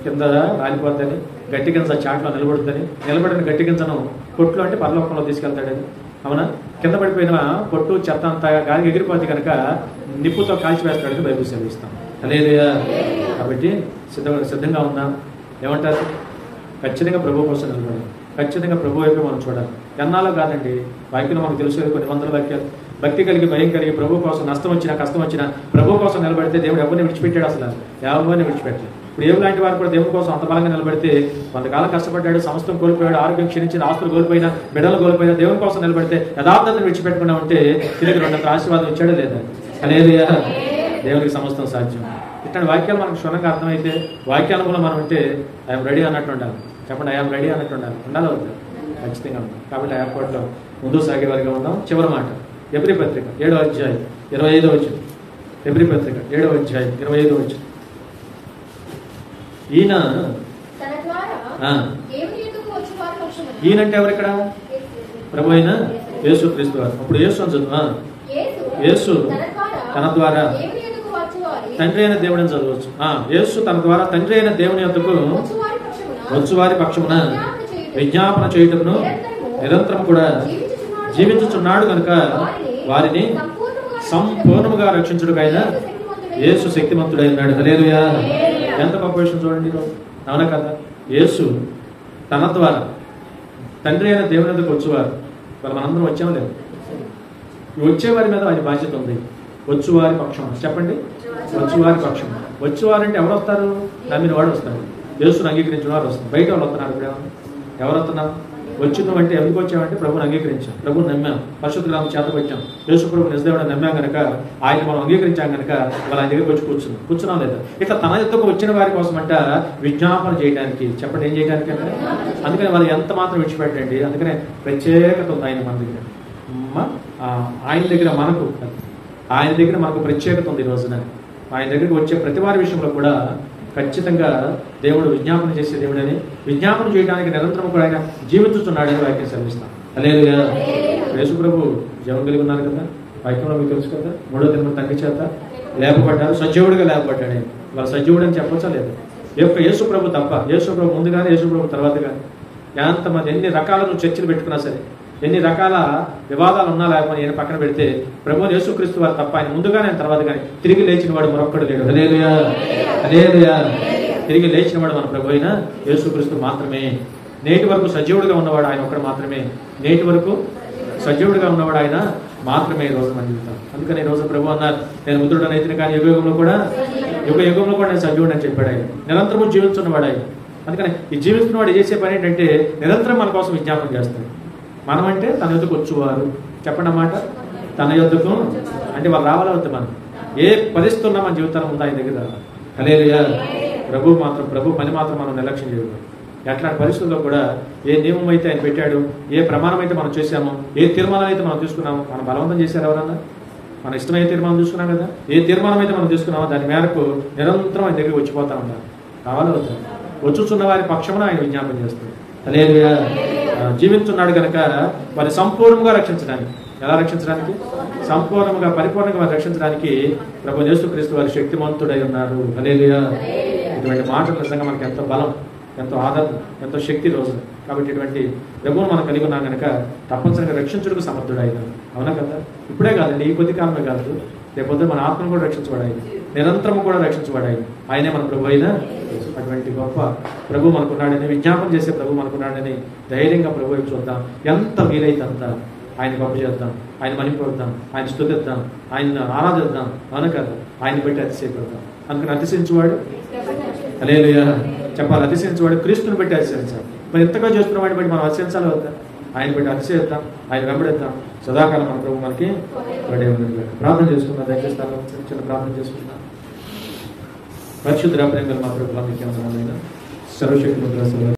కింద రాలిపోద్దని, గట్టి గింజ చాట్లో నిలబడుతుందని, నిలబడిన గట్టి గింజను పొట్లు అంటే పరలోకంలో తీసుకెళ్తాడని, అవునా, కింద పడిపోయిన పొట్టు చెత్త అంతా గాలికి ఎగిరిపోతే కనుక నిప్పుతో కాల్చివేస్తాడని బైబిల్ సెలవిస్తాం. హల్లెలూయా. కాబట్టి సిద్ధంగా ఉన్నాం. ఏమంటారు? ఖచ్చితంగా ప్రభు కోసం నిలబడాలి, ఖచ్చితంగా ప్రభు వైపు మనం చూడాలి. ఎన్నాలో కాదండి, వాక్యంలో మనకు తెలుసు కొన్ని వందల వాక్యాలు. భక్తి కలిగి భయం కలిగి ప్రభు కోసం నష్టం వచ్చినా కష్టం వచ్చినా ప్రభు కోసం నిలబడితే దేవుడు ఎవరిని విడిచిపెట్టాడు, అసలు ఎవరిని విడిచిపెట్టాడు. ఇప్పుడు ఏం లాంటి వారు కూడా దేవుడి కోసం అంత బలంగా నిలబడితే, కొంతకాలం కష్టపడ్డాడు, సమస్తం కోల్పోయాడు, ఆరోగ్యం క్షీణించిన, ఆస్తులు కోల్పోయినా, బిడ్డలు కోల్పోయినా, దేవుని కోసం నిలబడితే యథార్థతను విడిచిపెట్టకుండా ఉంటే తిరిగి రెండంత ఆశీర్వాదం ఇచ్చాడు లేదా? హల్లెలూయా. దేవునికి సమస్తం సాధ్యం. ఇట్లాంటి వాక్యాలు మనకు క్షుణ్ణంగా అర్థమైతే, వాక్యానుకూలం మనం ఉంటే ఐఎమ్ రెడీ అన్నట్టు ఉండాలి. చెప్పండి, ఐఎమ్ రెడీ అన్నట్టు ఉండాలి అవుతుంది. ఖచ్చితంగా ఉంటాం. కాబట్టి ఆ ఏర్పాట్లో ముందుకు సాగే వారిగా ఉందాం. చివరి మాట, ఎబ్రీ పత్రిక 7వ అధ్యాయం 25వ వచనం. ఎబ్రీ పత్రిక 7వ అధ్యాయం 25వ వచనం. ఈయనంటే ఎవరు ఇక్కడ? ప్రభు అయిన యేసుక్రీస్తు వారు. అప్పుడు యేసు అని చదువు. యేసు తన ద్వారా తండ్రి అయిన దేవుడిని చదవచ్చు. యేసు తన ద్వారా తండ్రి అయిన దేవుని యొద్దకు వచ్చువారి పక్షమున విజ్ఞాపన చేయుటకును నిరంతరం కూడా జీవించుచున్నాడు కనుక వారిని సంపూర్ణముగా రక్షించుటకైనా యేసు శక్తిమంతుడైనాడు. హల్లెలూయా. ఎంత గొప్ప విషయం చూడండి. అవునా కదా? యేసు తన ద్వారా తండ్రి అయిన దేవుని దగ్గరకు వచ్చేవారు. వాళ్ళు మనందరం వచ్చాము లేదు, వచ్చేవారి మీద వారి బాధ్యత ఉంది. వచ్చువారి పక్షం చెప్పండి, వచ్చువారి పక్షం. వచ్చేవారంటే ఎవరు వస్తారు? నమ్మిన వాడు వస్తారు, యేసును అంగీకరించిన వారు వస్తారు. బయట వాళ్ళు వస్తున్నారు. ఇప్పుడు ఎవరు వస్తున్నాం? వచ్చినామంటే ఎందుకు వచ్చామంటే ప్రభుని అంగీకరించాం, ప్రభుని నమ్మాం, పరిశుద్ధ గ్రామం చేతపట్టాం, యేసు ప్రభు నిజదేవుడు నమ్మాం కనుక, ఆయన మనం అంగీకరించాం కనుక వాళ్ళ ఆయన దగ్గరికి వచ్చి కూర్చున్నాం లేదా? ఇట్లా తన ఎత్తుకు వచ్చిన వారి కోసం అంట విజ్ఞాపన చేయడానికి. చెప్పండి, ఏం చేయడానికి అంటే? అందుకని వాళ్ళు ఎంత మాత్రం విడిచిపెట్టండి. అందుకనే ప్రత్యేకత ఉంది ఆయన మన దగ్గర. ఆయన దగ్గర మనకు ప్రత్యేకత ఉంది. ఈ రోజున ఆయన దగ్గరికి వచ్చే ప్రతి వారి విషయంలో కూడా ఖచ్చితంగా దేవుడు విజ్ఞాపన చేసే దేవుడని, విజ్ఞాపన చేయడానికి నిరంతరం కూడా ఆయన జీవించుతున్నాడని వాక్యం సెలవిస్తాం. హల్లెలూయా. యేసు ప్రభు జీవం కలిగి ఉన్నారు కదా, వాక్యంలో మీకు తెలుసు కదా. 3వ దినం తండ్రి చేత లేపబడ్డారు, సజీవుడిగా లేపబడ్డాడు. వాళ్ళ సజీవుడు అని చెప్పొచ్చా లేదు? యేసు ప్రభు తప్ప, యేసు ప్రభు ముందు కానీ యేసు ప్రభు తర్వాత కానీ ఎంతమంది ఎన్ని రకాల చర్చలు పెట్టుకున్నా సరే, ఎన్ని రకాల వివాదాలు ఉన్నా లేకపోతే ఆయన పక్కన పెడితే, ప్రభు యేసుక్రీస్తు వారు తప్ప ఆయన ముందుగానే ఆయన తర్వాత కానీ తిరిగి లేచిన వాడు మరొక్కడు లేడు. హల్లెలూయా. హల్లెలూయా. తిరిగి లేచిన వాడు మన ప్రభు అయిన యేసుక్రీస్తు మాత్రమే. నేటి వరకు సజీవుడిగా ఉన్నవాడు ఆయన ఒక్కడు మాత్రమే. నేటి వరకు సజీవుడిగా ఉన్నవాడు ఆయన మాత్రమే ఈ రోజు మన జీవితం. అందుకని ఈ రోజు ప్రభు అన్నారు, నేను ముద్రుడనైతే కానీ యుగ యుగంలో కూడా నేను సజీవుడు అని చెప్పాడు ఆయన. నిరంతరము జీవించున్నవాడు ఆయన. అందుకని ఈ జీవిస్తున్నవాడు చేసే పని ఏంటంటే నిరంతరం మన కోసం విజ్ఞాపన చేస్తాడు. మనం అంటే తన యొద్దకు వచ్చేవారు, చెప్పండి అన్నమాట. తన యొద్దకు అంటే వాళ్ళు రావాలా వద్దు. మనం ఏ పరిస్థితి ఉన్నా మన జీవితాన్ని ఉందా ఆయన దగ్గర. హల్లెలూయా. ప్రభు పని మాత్రం మనం నిర్లక్ష్యం చేయకూడదు. ఎట్లాంటి పరిస్థితుల్లో కూడా ఏ నియమం అయితే ఆయన పెట్టాడు, ఏ ప్రమాణం అయితే మనం చేశామో, ఏ తీర్మానం అయితే మనం తీసుకున్నామో, మనం బలవంతం చేశారు ఎవరన్నా? మన ఇష్టమైన తీర్మానం తీసుకున్నాం కదా. ఏ తీర్మానం అయితే మనం తీసుకున్నామో దాని మేరకు నిరంతరం ఆయన దగ్గరికి వచ్చిపోతా ఉంటారు. కావాలా వద్దా? వచ్చుచున్న వారి పక్షమున ఆయన విజ్ఞాపన చేస్తాడు. హల్లెలూయా. జీవించున్నాడు కనుక వారిని సంపూర్ణంగా రక్షించడానికి. ఎలా రక్షించడానికి? సంపూర్ణంగా పరిపూర్ణంగా వారిని రక్షించడానికి ప్రభు యేసుక్రీస్తు వారి శక్తిమంతుడై ఉన్నారు. హల్లెలూయా. ఇటువంటి మాటలు నిజంగా మనకి ఎంతో బలం, ఎంతో ఆదరణ, ఎంతో శక్తి రోజు. కాబట్టి ఇటువంటి ప్రభువును మనం కలిగి ఉన్నాం కనుక తప్పనిసరిగా రక్షించుటకు సమర్థుడైన. అవునా కదా? ఇప్పుడే కాదండి, ఈ కొద్ది కాలమే కాదు, రేపొద్దు మన ఆత్మను కూడా రక్షించబడాయి, నిరంతరం కూడా రక్షించబడాయి. ఆయనే మన ప్రభు అయినా. అటువంటి గొప్ప ప్రభు మనకున్నాడని, విజ్ఞాపన చేసే ప్రభు మనకున్నాడని ధైర్యంగా ప్రభు వైపు చూద్దాం. ఎంత వీలైతే అంత ఆయన గొప్ప చేద్దాం, ఆయన మహిమపడదాం, ఆయన స్తుతిద్దాం, ఆయన ఆరాధిద్దాం. అవునా కదా? ఆయన బట్టి అతిశయపడదాం. అందుకని అతిశయించువాడు, హల్లెలూయా చెప్పాలి, అతిశయించువాడు క్రీస్తుని బట్టి అతిశయించాలి. మరి ఎంతగా చేస్తున్న వాడిని బట్టి మనం అతిశయించాలి వద్దా? ఆయన బట్టి అతిశయిద్దాం, ఆయన వెంబడిద్దాం. సదాకాలం మన ప్రభు మనకి ప్రార్థన చేసుకుందాం. దయచేసి చిన్న ప్రార్థన చేసుకుందాం. పరిశుద్ధ ప్రేమ మా ప్రభు సర్వశక్తి